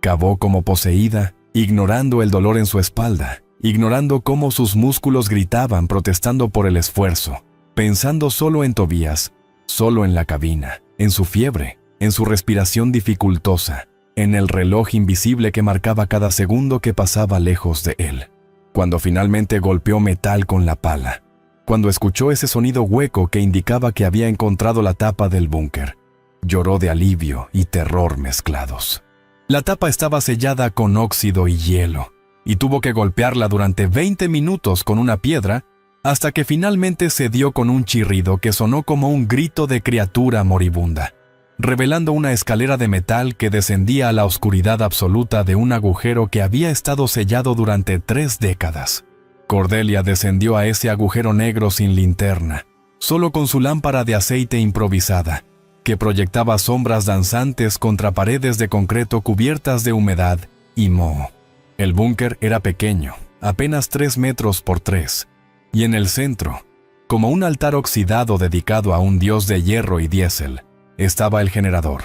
Cavó como poseída, ignorando el dolor en su espalda, ignorando cómo sus músculos gritaban protestando por el esfuerzo, pensando solo en Tobías, solo en la cabina, en su fiebre, en su respiración dificultosa, en el reloj invisible que marcaba cada segundo que pasaba lejos de él. Cuando finalmente golpeó metal con la pala, cuando escuchó ese sonido hueco que indicaba que había encontrado la tapa del búnker, lloró de alivio y terror mezclados. La tapa estaba sellada con óxido y hielo, y tuvo que golpearla durante 20 minutos con una piedra hasta que finalmente cedió con un chirrido que sonó como un grito de criatura moribunda, revelando una escalera de metal que descendía a la oscuridad absoluta de un agujero que había estado sellado durante 3 décadas. Cordelia descendió a ese agujero negro sin linterna, solo con su lámpara de aceite improvisada, que proyectaba sombras danzantes contra paredes de concreto cubiertas de humedad y moho. El búnker era pequeño, apenas 3 metros por 3, y en el centro, como un altar oxidado dedicado a un dios de hierro y diésel, estaba el generador,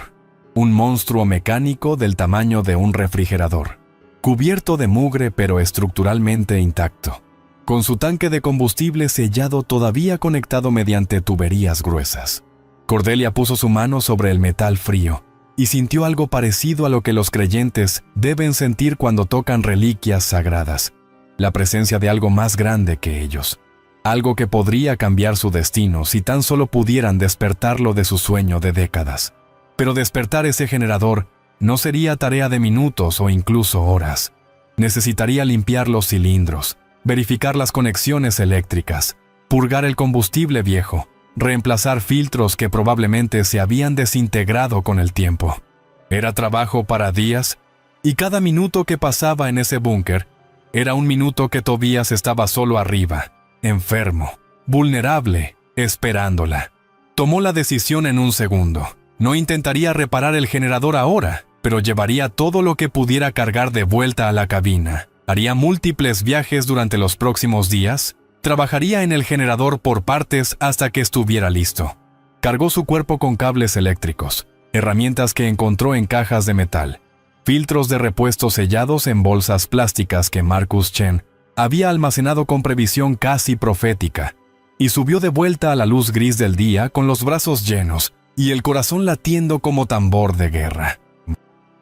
un monstruo mecánico del tamaño de un refrigerador, cubierto de mugre pero estructuralmente intacto, con su tanque de combustible sellado todavía conectado mediante tuberías gruesas. Cordelia puso su mano sobre el metal frío y sintió algo parecido a lo que los creyentes deben sentir cuando tocan reliquias sagradas, la presencia de algo más grande que ellos, algo que podría cambiar su destino si tan solo pudieran despertarlo de su sueño de décadas. Pero despertar ese generador no sería tarea de minutos o incluso horas. Necesitaría limpiar los cilindros, verificar las conexiones eléctricas, purgar el combustible viejo, reemplazar filtros que probablemente se habían desintegrado con el tiempo. Era trabajo para días, y cada minuto que pasaba en ese búnker era un minuto que Tobías estaba solo arriba, enfermo, vulnerable, esperándola. Tomó la decisión en un segundo. No intentaría reparar el generador ahora, pero llevaría todo lo que pudiera cargar de vuelta a la cabina. Haría múltiples viajes durante los próximos días. Trabajaría en el generador por partes hasta que estuviera listo. Cargó su cuerpo con cables eléctricos, herramientas que encontró en cajas de metal, filtros de repuesto sellados en bolsas plásticas que Marcus Chen había almacenado con previsión casi profética, y subió de vuelta a la luz gris del día con los brazos llenos y el corazón latiendo como tambor de guerra.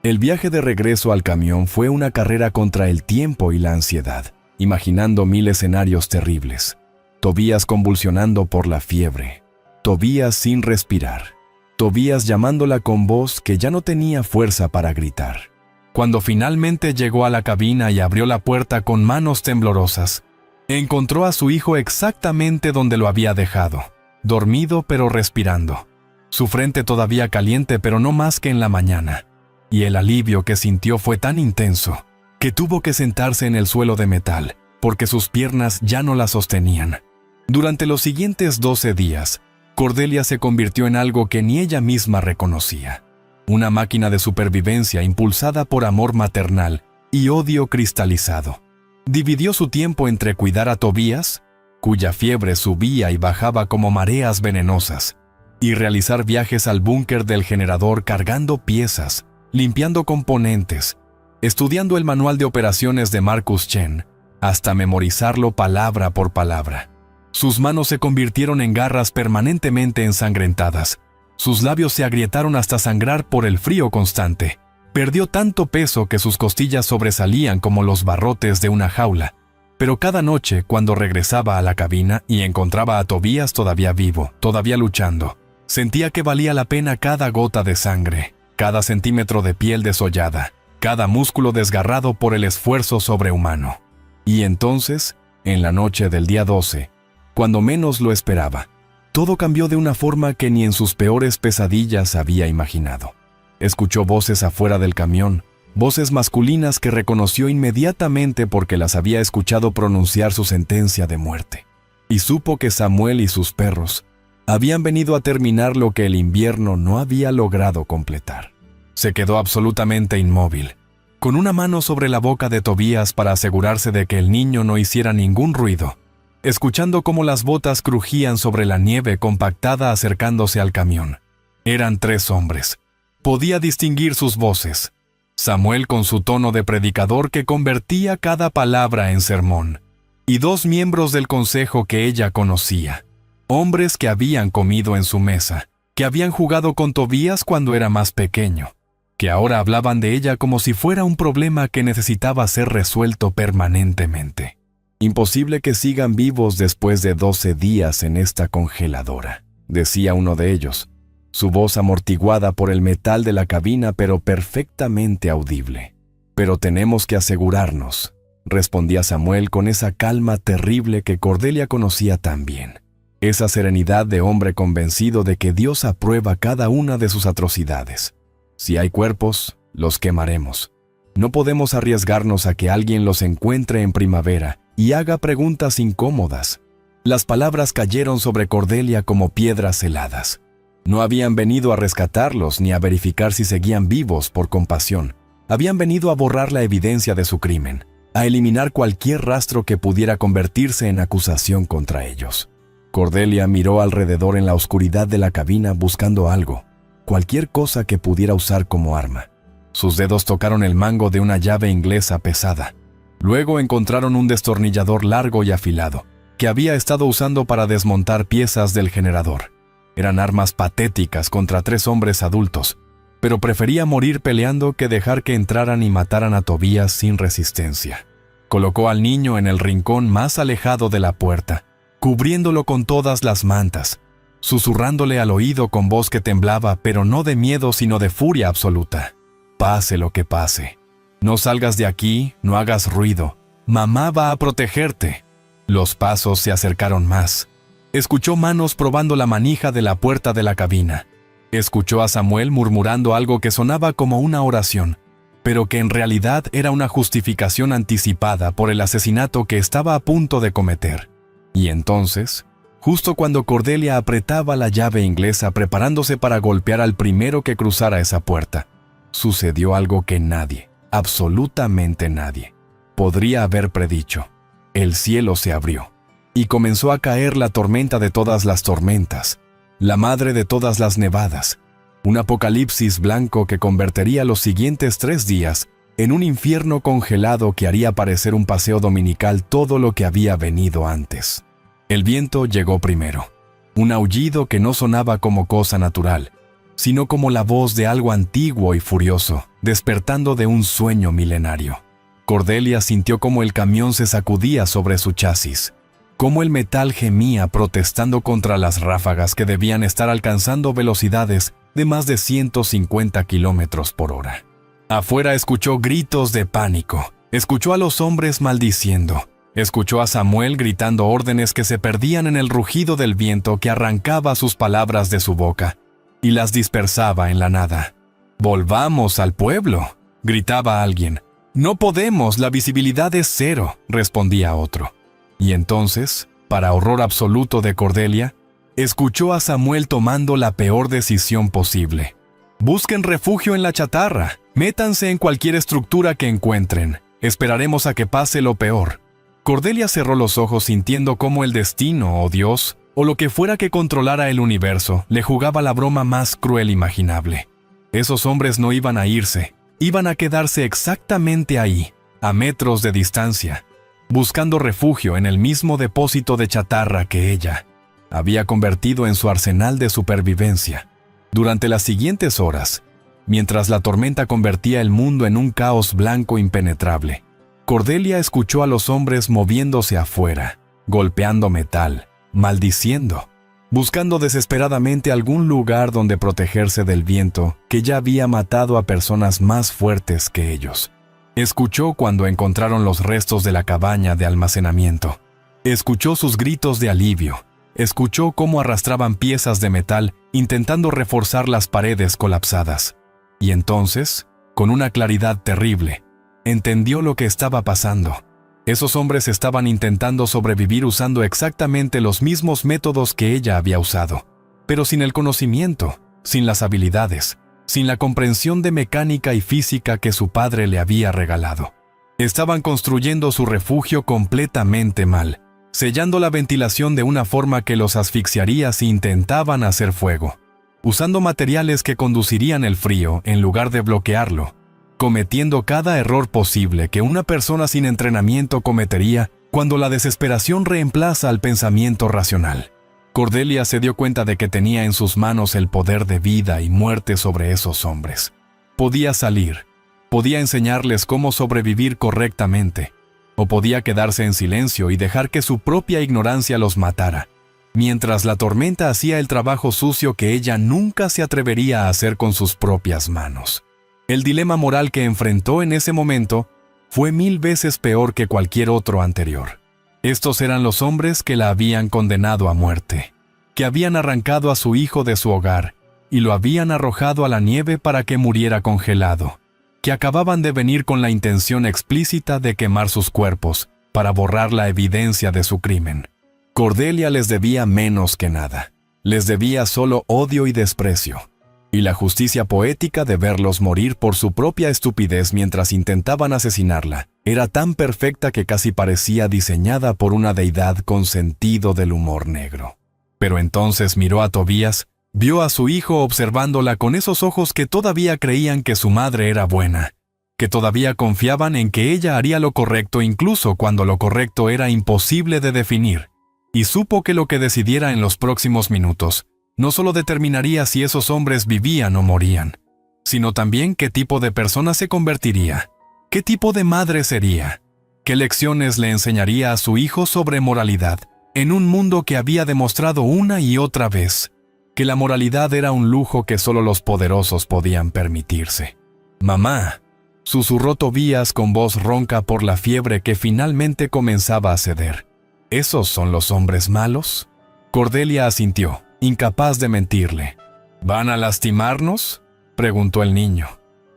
El viaje de regreso al camión fue una carrera contra el tiempo y la ansiedad, imaginando 1000 escenarios terribles. Tobías convulsionando por la fiebre, Tobías sin respirar, Tobías llamándola con voz que ya no tenía fuerza para gritar. Cuando finalmente llegó a la cabina y abrió la puerta con manos temblorosas, encontró a su hijo exactamente donde lo había dejado, dormido pero respirando, su frente todavía caliente pero no más que en la mañana, y el alivio que sintió fue tan intenso que tuvo que sentarse en el suelo de metal, porque sus piernas ya no la sostenían. Durante los siguientes 12 días, Cordelia se convirtió en algo que ni ella misma reconocía. Una máquina de supervivencia impulsada por amor maternal y odio cristalizado. Dividió su tiempo entre cuidar a Tobías, cuya fiebre subía y bajaba como mareas venenosas, y realizar viajes al búnker del generador cargando piezas, limpiando componentes, estudiando el manual de operaciones de Marcus Chen, hasta memorizarlo palabra por palabra. Sus manos se convirtieron en garras permanentemente ensangrentadas. Sus labios se agrietaron hasta sangrar por el frío constante. Perdió tanto peso que sus costillas sobresalían como los barrotes de una jaula. Pero cada noche, cuando regresaba a la cabina y encontraba a Tobías todavía vivo, todavía luchando, sentía que valía la pena cada gota de sangre, cada centímetro de piel desollada, cada músculo desgarrado por el esfuerzo sobrehumano. Y entonces, en la noche del día 12, cuando menos lo esperaba. Todo cambió de una forma que ni en sus peores pesadillas había imaginado. Escuchó voces afuera del camión, voces masculinas que reconoció inmediatamente porque las había escuchado pronunciar su sentencia de muerte. Y supo que Samuel y sus perros habían venido a terminar lo que el invierno no había logrado completar. Se quedó absolutamente inmóvil, con una mano sobre la boca de Tobías para asegurarse de que el niño no hiciera ningún ruido, escuchando cómo las botas crujían sobre la nieve compactada acercándose al camión. Eran 3 hombres. Podía distinguir sus voces. Samuel con su tono de predicador que convertía cada palabra en sermón, y 2 miembros del consejo que ella conocía. Hombres que habían comido en su mesa, que habían jugado con Tobías cuando era más pequeño, que ahora hablaban de ella como si fuera un problema que necesitaba ser resuelto permanentemente. Imposible que sigan vivos después de 12 días en esta congeladora, decía uno de ellos, su voz amortiguada por el metal de la cabina pero perfectamente audible. Pero tenemos que asegurarnos, respondía Samuel con esa calma terrible que Cordelia conocía tan bien. Esa serenidad de hombre convencido de que Dios aprueba cada una de sus atrocidades. Si hay cuerpos, los quemaremos. No podemos arriesgarnos a que alguien los encuentre en primavera y haga preguntas incómodas. Las palabras cayeron sobre Cordelia como piedras heladas. No habían venido a rescatarlos ni a verificar si seguían vivos por compasión. Habían venido a borrar la evidencia de su crimen, a eliminar cualquier rastro que pudiera convertirse en acusación contra ellos. Cordelia miró alrededor en la oscuridad de la cabina buscando algo, cualquier cosa que pudiera usar como arma. Sus dedos tocaron el mango de una llave inglesa pesada. Luego encontraron un destornillador largo y afilado, que había estado usando para desmontar piezas del generador. Eran armas patéticas contra 3 hombres adultos, pero prefería morir peleando que dejar que entraran y mataran a Tobías sin resistencia. Colocó al niño en el rincón más alejado de la puerta, cubriéndolo con todas las mantas, susurrándole al oído con voz que temblaba, pero no de miedo sino de furia absoluta. Pase lo que pase. No salgas de aquí, no hagas ruido. Mamá va a protegerte. Los pasos se acercaron más. Escuchó manos probando la manija de la puerta de la cabina. Escuchó a Samuel murmurando algo que sonaba como una oración, pero que en realidad era una justificación anticipada por el asesinato que estaba a punto de cometer. Y entonces, justo cuando Cordelia apretaba la llave inglesa preparándose para golpear al primero que cruzara esa puerta, sucedió algo que nadie, absolutamente nadie, podría haber predicho. El cielo se abrió, y comenzó a caer la tormenta de todas las tormentas, la madre de todas las nevadas, un apocalipsis blanco que convertiría los siguientes 3 días en un infierno congelado que haría parecer un paseo dominical todo lo que había venido antes. El viento llegó primero, un aullido que no sonaba como cosa natural, sino como la voz de algo antiguo y furioso, despertando de un sueño milenario. Cordelia sintió cómo el camión se sacudía sobre su chasis, cómo el metal gemía protestando contra las ráfagas que debían estar alcanzando velocidades de más de 150 kilómetros por hora. Afuera escuchó gritos de pánico, escuchó a los hombres maldiciendo, escuchó a Samuel gritando órdenes que se perdían en el rugido del viento que arrancaba sus palabras de su boca y las dispersaba en la nada. «¡Volvamos al pueblo!», gritaba alguien. «No podemos, la visibilidad es 0», respondía otro. Y entonces, para horror absoluto de Cordelia, escuchó a Samuel tomando la peor decisión posible. «Busquen refugio en la chatarra, métanse en cualquier estructura que encuentren, esperaremos a que pase lo peor». Cordelia cerró los ojos sintiendo cómo el destino o Dios, o lo que fuera que controlara el universo, le jugaba la broma más cruel imaginable. Esos hombres no iban a irse, iban a quedarse exactamente ahí, a metros de distancia, buscando refugio en el mismo depósito de chatarra que ella había convertido en su arsenal de supervivencia. Durante las siguientes horas, mientras la tormenta convertía el mundo en un caos blanco impenetrable, Cordelia escuchó a los hombres moviéndose afuera, golpeando metal, maldiciendo, buscando desesperadamente algún lugar donde protegerse del viento que ya había matado a personas más fuertes que ellos. Escuchó cuando encontraron los restos de la cabaña de almacenamiento. Escuchó sus gritos de alivio. Escuchó cómo arrastraban piezas de metal intentando reforzar las paredes colapsadas. Y entonces, con una claridad terrible, entendió lo que estaba pasando. Esos hombres estaban intentando sobrevivir usando exactamente los mismos métodos que ella había usado, pero sin el conocimiento, sin las habilidades, sin la comprensión de mecánica y física que su padre le había regalado. Estaban construyendo su refugio completamente mal, sellando la ventilación de una forma que los asfixiaría si intentaban hacer fuego, usando materiales que conducirían el frío en lugar de bloquearlo, cometiendo cada error posible que una persona sin entrenamiento cometería cuando la desesperación reemplaza al pensamiento racional. Cordelia se dio cuenta de que tenía en sus manos el poder de vida y muerte sobre esos hombres. Podía salir, podía enseñarles cómo sobrevivir correctamente, o podía quedarse en silencio y dejar que su propia ignorancia los matara, mientras la tormenta hacía el trabajo sucio que ella nunca se atrevería a hacer con sus propias manos. El dilema moral que enfrentó en ese momento fue 1000 veces peor que cualquier otro anterior. Estos eran los hombres que la habían condenado a muerte, que habían arrancado a su hijo de su hogar y lo habían arrojado a la nieve para que muriera congelado, que acababan de venir con la intención explícita de quemar sus cuerpos para borrar la evidencia de su crimen. Cordelia les debía menos que nada. Les debía solo odio y desprecio, y la justicia poética de verlos morir por su propia estupidez mientras intentaban asesinarla era tan perfecta que casi parecía diseñada por una deidad con sentido del humor negro. Pero entonces miró a Tobías, vio a su hijo observándola con esos ojos que todavía creían que su madre era buena, que todavía confiaban en que ella haría lo correcto incluso cuando lo correcto era imposible de definir, y supo que lo que decidiera en los próximos minutos no solo determinaría si esos hombres vivían o morían, sino también qué tipo de persona se convertiría, qué tipo de madre sería, qué lecciones le enseñaría a su hijo sobre moralidad, en un mundo que había demostrado una y otra vez que la moralidad era un lujo que solo los poderosos podían permitirse. «Mamá», susurró Tobías con voz ronca por la fiebre que finalmente comenzaba a ceder. «¿Esos son los hombres malos?» Cordelia asintió, incapaz de mentirle. «¿Van a lastimarnos?», preguntó el niño.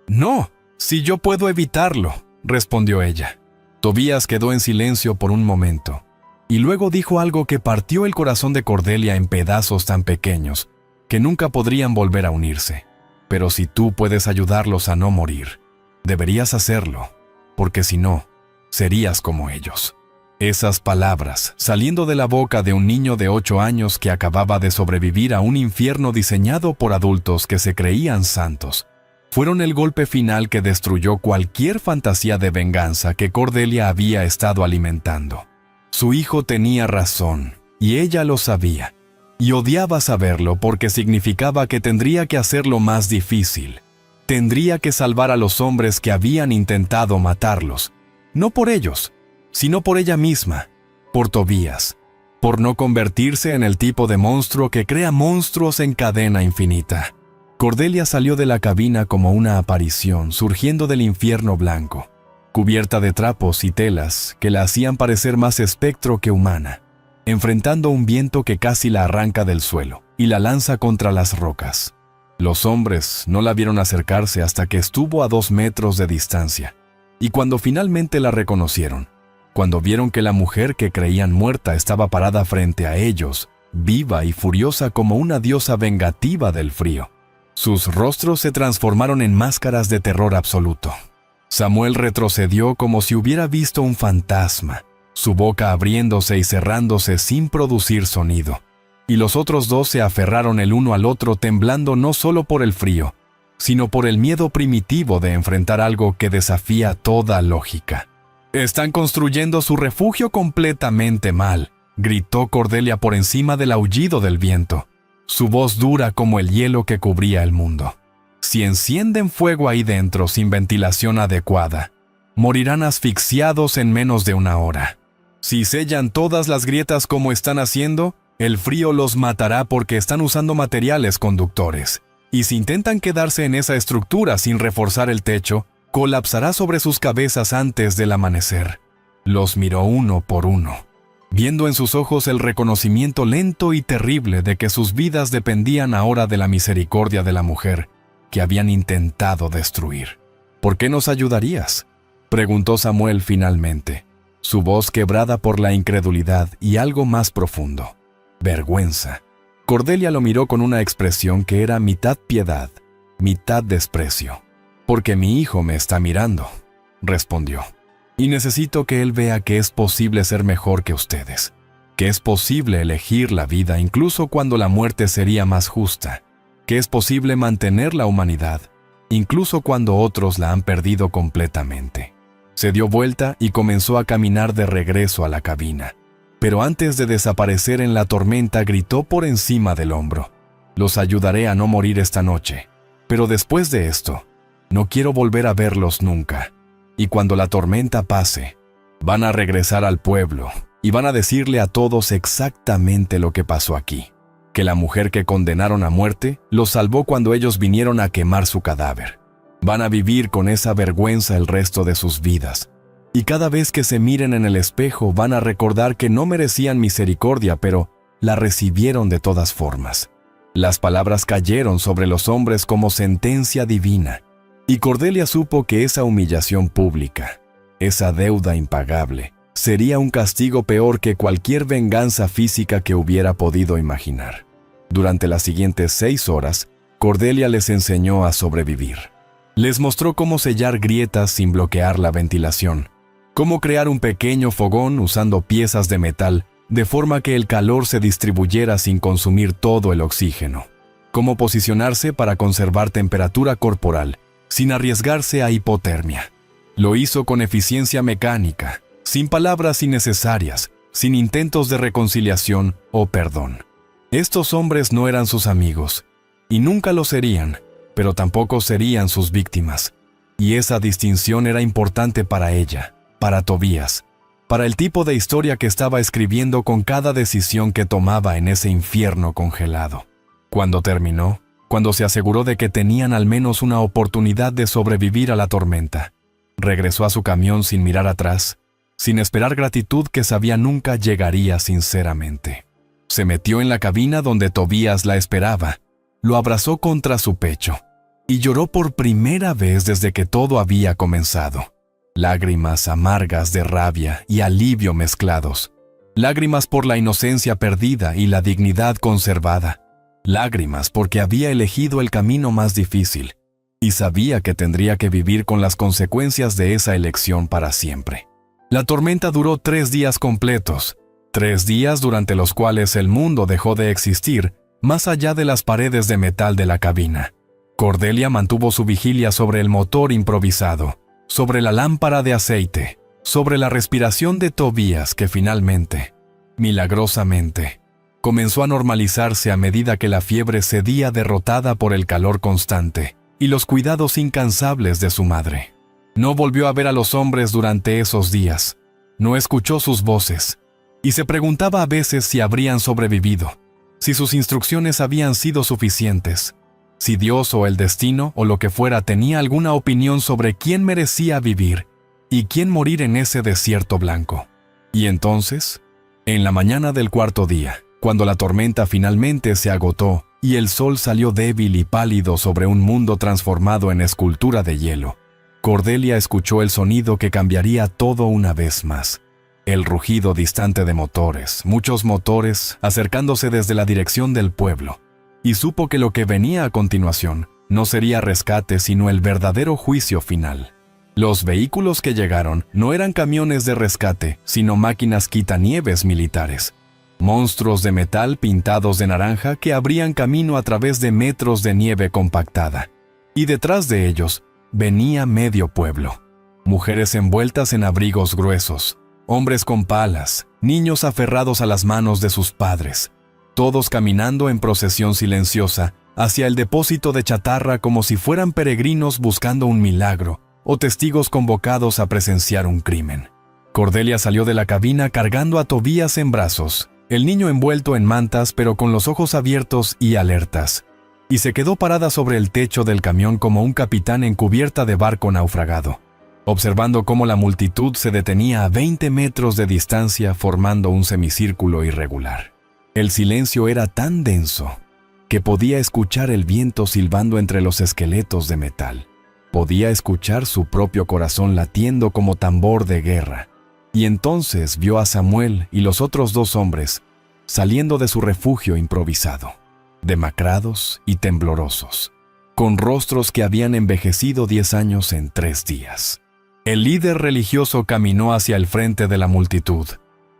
«No, si yo puedo evitarlo», respondió ella. Tobías quedó en silencio por un momento, y luego dijo algo que partió el corazón de Cordelia en pedazos tan pequeños que nunca podrían volver a unirse. «Pero si tú puedes ayudarlos a no morir, deberías hacerlo, porque si no, serías como ellos». Esas palabras, saliendo de la boca de un niño de 8 años que acababa de sobrevivir a un infierno diseñado por adultos que se creían santos, fueron el golpe final que destruyó cualquier fantasía de venganza que Cordelia había estado alimentando. Su hijo tenía razón, y ella lo sabía, y odiaba saberlo porque significaba que tendría que hacerlo más difícil. Tendría que salvar a los hombres que habían intentado matarlos, no por ellos, sino por ella misma, por Tobías, por no convertirse en el tipo de monstruo que crea monstruos en cadena infinita. Cordelia salió de la cabina como una aparición surgiendo del infierno blanco, cubierta de trapos y telas que la hacían parecer más espectro que humana, enfrentando un viento que casi la arranca del suelo y la lanza contra las rocas. Los hombres no la vieron acercarse hasta que estuvo a 2 metros de distancia, y cuando finalmente la reconocieron, cuando vieron que la mujer que creían muerta estaba parada frente a ellos, viva y furiosa como una diosa vengativa del frío, sus rostros se transformaron en máscaras de terror absoluto. Samuel retrocedió como si hubiera visto un fantasma, su boca abriéndose y cerrándose sin producir sonido, y los otros 2 se aferraron el uno al otro temblando no solo por el frío, sino por el miedo primitivo de enfrentar algo que desafía toda lógica. «Están construyendo su refugio completamente mal», gritó Cordelia por encima del aullido del viento, su voz dura como el hielo que cubría el mundo. «Si encienden fuego ahí dentro sin ventilación adecuada, morirán asfixiados en menos de 1 hora. Si sellan todas las grietas como están haciendo, el frío los matará porque están usando materiales conductores. Y si intentan quedarse en esa estructura sin reforzar el techo, colapsará sobre sus cabezas antes del amanecer». Los miró uno por uno. viendo en sus ojos el reconocimiento lento y terrible de que sus vidas dependían ahora de la misericordia de la mujer que habían intentado destruir. ¿Por qué nos ayudarías?, preguntó Samuel finalmente, su voz quebrada por la incredulidad y algo más profundo: vergüenza. Cordelia lo miró con una expresión que era mitad piedad, mitad desprecio. «Porque mi hijo me está mirando», respondió, «y necesito que él vea que es posible ser mejor que ustedes, que es posible elegir la vida incluso cuando la muerte sería más justa, que es posible mantener la humanidad, incluso cuando otros la han perdido completamente». Se dio vuelta y comenzó a caminar de regreso a la cabina. Pero antes de desaparecer en la tormenta gritó por encima del hombro: «Los ayudaré a no morir esta noche, pero después de esto, no quiero volver a verlos nunca. Y cuando la tormenta pase, van a regresar al pueblo y van a decirle a todos exactamente lo que pasó aquí, que la mujer que condenaron a muerte los salvó cuando ellos vinieron a quemar su cadáver. Van a vivir con esa vergüenza el resto de sus vidas. Y cada vez que se miren en el espejo van a recordar que no merecían misericordia, pero la recibieron de todas formas. Las palabras cayeron sobre los hombres como sentencia divina, y Cordelia supo que esa humillación pública, esa deuda impagable, sería un castigo peor que cualquier venganza física que hubiera podido imaginar. Durante las siguientes 6 horas, Cordelia les enseñó a sobrevivir. Les mostró cómo sellar grietas sin bloquear la ventilación, cómo crear un pequeño fogón usando piezas de metal de forma que el calor se distribuyera sin consumir todo el oxígeno, cómo posicionarse para conservar temperatura corporal sin arriesgarse a hipotermia. Lo hizo con eficiencia mecánica, sin palabras innecesarias, sin intentos de reconciliación o perdón. Estos hombres no eran sus amigos, y nunca lo serían, pero tampoco serían sus víctimas. Y esa distinción era importante para ella, para Tobías, para el tipo de historia que estaba escribiendo con cada decisión que tomaba en ese infierno congelado. Cuando terminó, cuando se aseguró de que tenían al menos una oportunidad de sobrevivir a la tormenta, regresó a su camión sin mirar atrás, sin esperar gratitud que sabía nunca llegaría sinceramente. Se metió en la cabina donde Tobías la esperaba, lo abrazó contra su pecho y lloró por primera vez desde que todo había comenzado. Lágrimas amargas de rabia y alivio mezclados. Lágrimas por la inocencia perdida y la dignidad conservada. Lágrimas porque había elegido el camino más difícil y sabía que tendría que vivir con las consecuencias de esa elección para siempre. La tormenta duró 3 días completos, 3 días durante los cuales el mundo dejó de existir más allá de las paredes de metal de la cabina. Cordelia mantuvo su vigilia sobre el motor improvisado, sobre la lámpara de aceite, sobre la respiración de Tobías que finalmente, milagrosamente, comenzó a normalizarse a medida que la fiebre cedía derrotada por el calor constante y los cuidados incansables de su madre. No volvió a ver a los hombres durante esos días, no escuchó sus voces, y se preguntaba a veces si habrían sobrevivido, si sus instrucciones habían sido suficientes, si Dios o el destino o lo que fuera tenía alguna opinión sobre quién merecía vivir y quién morir en ese desierto blanco. Y entonces, en la mañana del 4.º día, cuando la tormenta finalmente se agotó y el sol salió débil y pálido sobre un mundo transformado en escultura de hielo, Cordelia escuchó el sonido que cambiaría todo una vez más. El rugido distante de motores, muchos motores acercándose desde la dirección del pueblo, y supo que lo que venía a continuación no sería rescate sino el verdadero juicio final. Los vehículos que llegaron no eran camiones de rescate, sino máquinas quitanieves militares. Monstruos de metal pintados de naranja que abrían camino a través de metros de nieve compactada. Y detrás de ellos venía medio pueblo. Mujeres envueltas en abrigos gruesos, hombres con palas, niños aferrados a las manos de sus padres, todos caminando en procesión silenciosa hacia el depósito de chatarra como si fueran peregrinos buscando un milagro o testigos convocados a presenciar un crimen. Cordelia salió de la cabina cargando a Tobías en brazos, el niño envuelto en mantas pero con los ojos abiertos y alertas, y se quedó parada sobre el techo del camión como un capitán en cubierta de barco naufragado. observando cómo la multitud se detenía a 20 metros de distancia formando un semicírculo irregular. El silencio era tan denso que podía escuchar el viento silbando entre los esqueletos de metal. Podía escuchar su propio corazón latiendo como tambor de guerra. Y entonces vio a Samuel y los otros 2 hombres saliendo de su refugio improvisado, demacrados y temblorosos, con rostros que habían envejecido 10 años en 3 días. El líder religioso caminó hacia el frente de la multitud,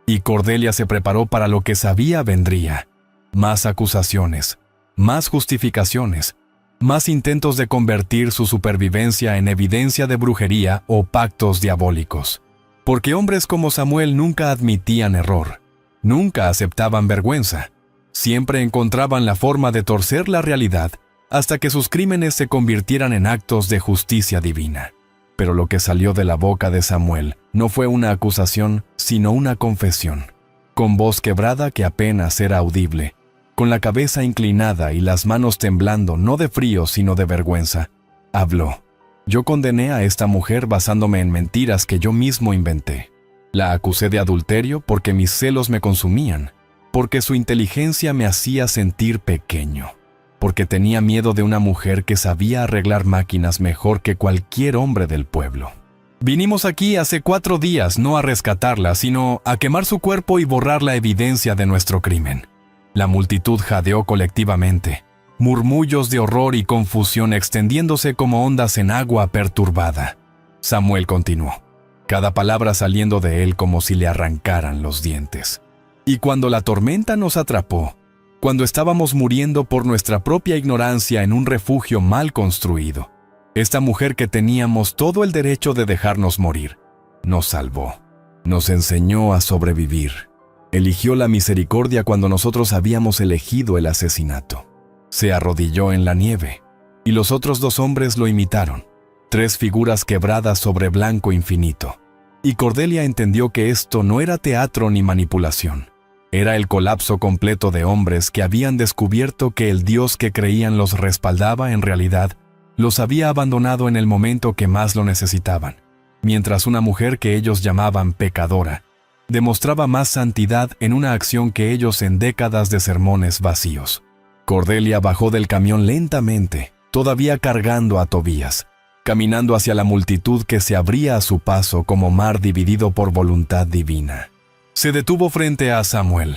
y Cordelia se preparó para lo que sabía vendría: más acusaciones, más justificaciones, más intentos de convertir su supervivencia en evidencia de brujería o pactos diabólicos. Porque hombres como Samuel nunca admitían error, nunca aceptaban vergüenza, siempre encontraban la forma de torcer la realidad hasta que sus crímenes se convirtieran en actos de justicia divina. Pero lo que salió de la boca de Samuel no fue una acusación, sino una confesión. Con voz quebrada que apenas era audible, con la cabeza inclinada y las manos temblando no de frío sino de vergüenza, habló: «Yo condené a esta mujer basándome en mentiras que yo mismo inventé. La acusé de adulterio porque mis celos me consumían, porque su inteligencia me hacía sentir pequeño, porque tenía miedo de una mujer que sabía arreglar máquinas mejor que cualquier hombre del pueblo. Vinimos aquí hace 4 días no a rescatarla, sino a quemar su cuerpo y borrar la evidencia de nuestro crimen». La multitud jadeó colectivamente, murmullos de horror y confusión extendiéndose como ondas en agua perturbada. Samuel continuó, cada palabra saliendo de él como si le arrancaran los dientes. «Y cuando la tormenta nos atrapó, cuando estábamos muriendo por nuestra propia ignorancia en un refugio mal construido, esta mujer que teníamos todo el derecho de dejarnos morir, nos salvó, nos enseñó a sobrevivir. Eligió la misericordia cuando nosotros habíamos elegido el asesinato. Se arrodilló en la nieve, y los otros 2 hombres lo imitaron, 3 figuras quebradas sobre blanco infinito. Y Cordelia entendió que esto no era teatro ni manipulación. Era el colapso completo de hombres que habían descubierto que el Dios que creían los respaldaba en realidad los había abandonado en el momento que más lo necesitaban, mientras una mujer que ellos llamaban pecadora demostraba más santidad en una acción que ellos en décadas de sermones vacíos. Cordelia bajó del camión lentamente, todavía cargando a Tobías, caminando hacia la multitud que se abría a su paso como mar dividido por voluntad divina. Se detuvo frente a Samuel.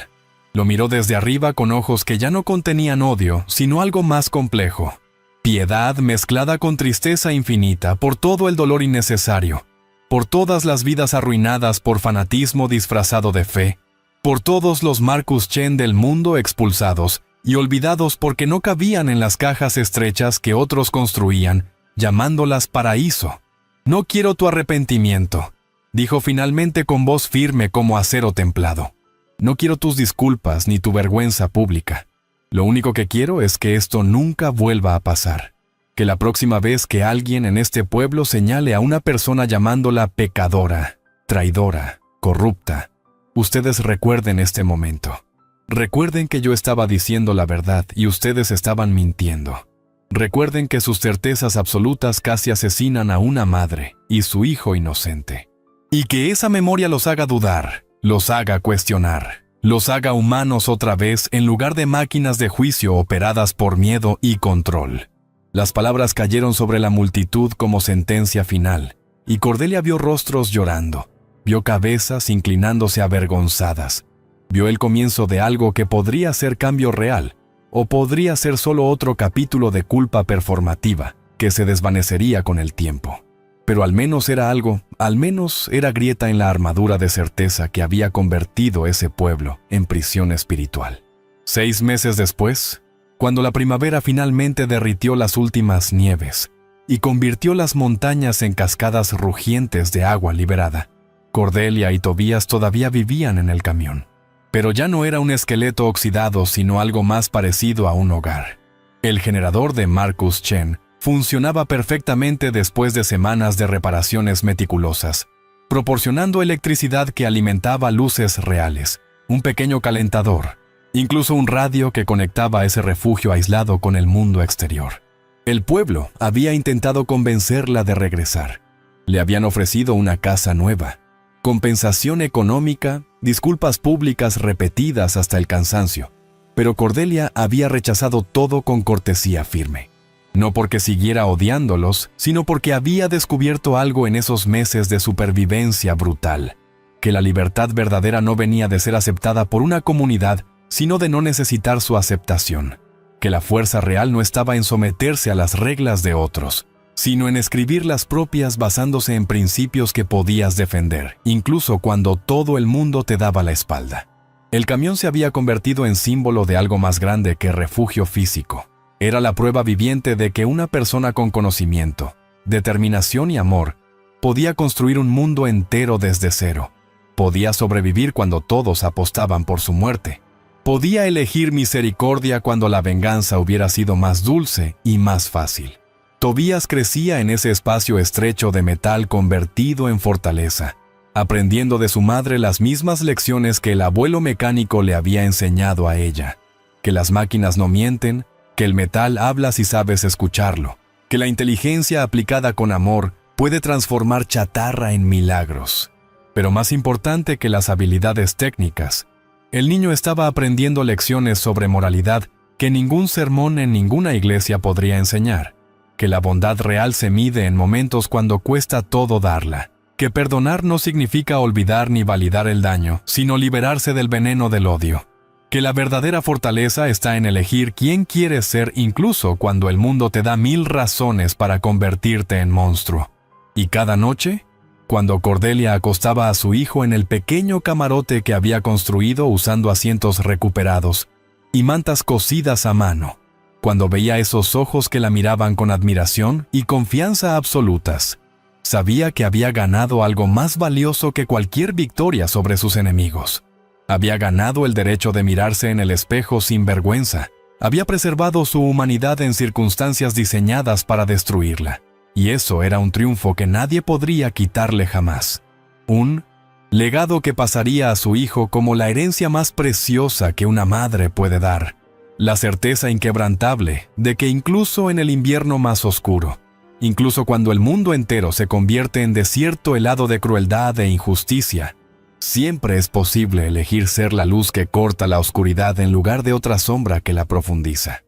Lo miró desde arriba con ojos que ya no contenían odio, sino algo más complejo: piedad mezclada con tristeza infinita por todo el dolor innecesario, por todas las vidas arruinadas por fanatismo disfrazado de fe, por todos los Marcus Chen del mundo expulsados y olvidados porque no cabían en las cajas estrechas que otros construían, llamándolas paraíso. «No quiero tu arrepentimiento», dijo finalmente con voz firme como acero templado. «No quiero tus disculpas ni tu vergüenza pública. Lo único que quiero es que esto nunca vuelva a pasar. Que la próxima vez que alguien en este pueblo señale a una persona llamándola pecadora, traidora, corrupta, ustedes recuerden este momento. Recuerden que yo estaba diciendo la verdad y ustedes estaban mintiendo. Recuerden que sus certezas absolutas casi asesinan a una madre y su hijo inocente. Y que esa memoria los haga dudar, los haga cuestionar, los haga humanos otra vez en lugar de máquinas de juicio operadas por miedo y control». Las palabras cayeron sobre la multitud como sentencia final, y Cordelia vio rostros llorando, vio cabezas inclinándose avergonzadas, vio el comienzo de algo que podría ser cambio real, o podría ser solo otro capítulo de culpa performativa que se desvanecería con el tiempo. Pero al menos era algo, al menos era grieta en la armadura de certeza que había convertido ese pueblo en prisión espiritual. 6 meses después, cuando la primavera finalmente derritió las últimas nieves y convirtió las montañas en cascadas rugientes de agua liberada, Cordelia y Tobías todavía vivían en el camión. Pero ya no era un esqueleto oxidado, sino algo más parecido a un hogar. El generador de Marcus Chen funcionaba perfectamente después de semanas de reparaciones meticulosas, proporcionando electricidad que alimentaba luces reales, un pequeño calentador, incluso un radio que conectaba ese refugio aislado con el mundo exterior. El pueblo había intentado convencerla de regresar. Le habían ofrecido una casa nueva, compensación económica, disculpas públicas repetidas hasta el cansancio, pero Cordelia había rechazado todo con cortesía firme. No porque siguiera odiándolos, sino porque había descubierto algo en esos meses de supervivencia brutal, que la libertad verdadera no venía de ser aceptada por una comunidad, sino de no necesitar su aceptación, que la fuerza real no estaba en someterse a las reglas de otros, sino en escribir las propias basándose en principios que podías defender, incluso cuando todo el mundo te daba la espalda. El camión se había convertido en símbolo de algo más grande que refugio físico. Era la prueba viviente de que una persona con conocimiento, determinación y amor podía construir un mundo entero desde cero. Podía sobrevivir cuando todos apostaban por su muerte. Podía elegir misericordia cuando la venganza hubiera sido más dulce y más fácil. Tobías crecía en ese espacio estrecho de metal convertido en fortaleza, aprendiendo de su madre las mismas lecciones que el abuelo mecánico le había enseñado a ella: que las máquinas no mienten, que el metal habla si sabes escucharlo, que la inteligencia aplicada con amor puede transformar chatarra en milagros. Pero más importante que las habilidades técnicas, el niño estaba aprendiendo lecciones sobre moralidad que ningún sermón en ninguna iglesia podría enseñar, que la bondad real se mide en momentos cuando cuesta todo darla, que perdonar no significa olvidar ni validar el daño, sino liberarse del veneno del odio, que la verdadera fortaleza está en elegir quién quieres ser incluso cuando el mundo te da 1000 razones para convertirte en monstruo. Y cada noche, cuando Cordelia acostaba a su hijo en el pequeño camarote que había construido usando asientos recuperados y mantas cosidas a mano, cuando veía esos ojos que la miraban con admiración y confianza absolutas, sabía que había ganado algo más valioso que cualquier victoria sobre sus enemigos. Había ganado el derecho de mirarse en el espejo sin vergüenza. Había preservado su humanidad en circunstancias diseñadas para destruirla. Y eso era un triunfo que nadie podría quitarle jamás. Un legado que pasaría a su hijo como la herencia más preciosa que una madre puede dar. La certeza inquebrantable de que incluso en el invierno más oscuro, incluso cuando el mundo entero se convierte en desierto helado de crueldad e injusticia, siempre es posible elegir ser la luz que corta la oscuridad en lugar de otra sombra que la profundiza.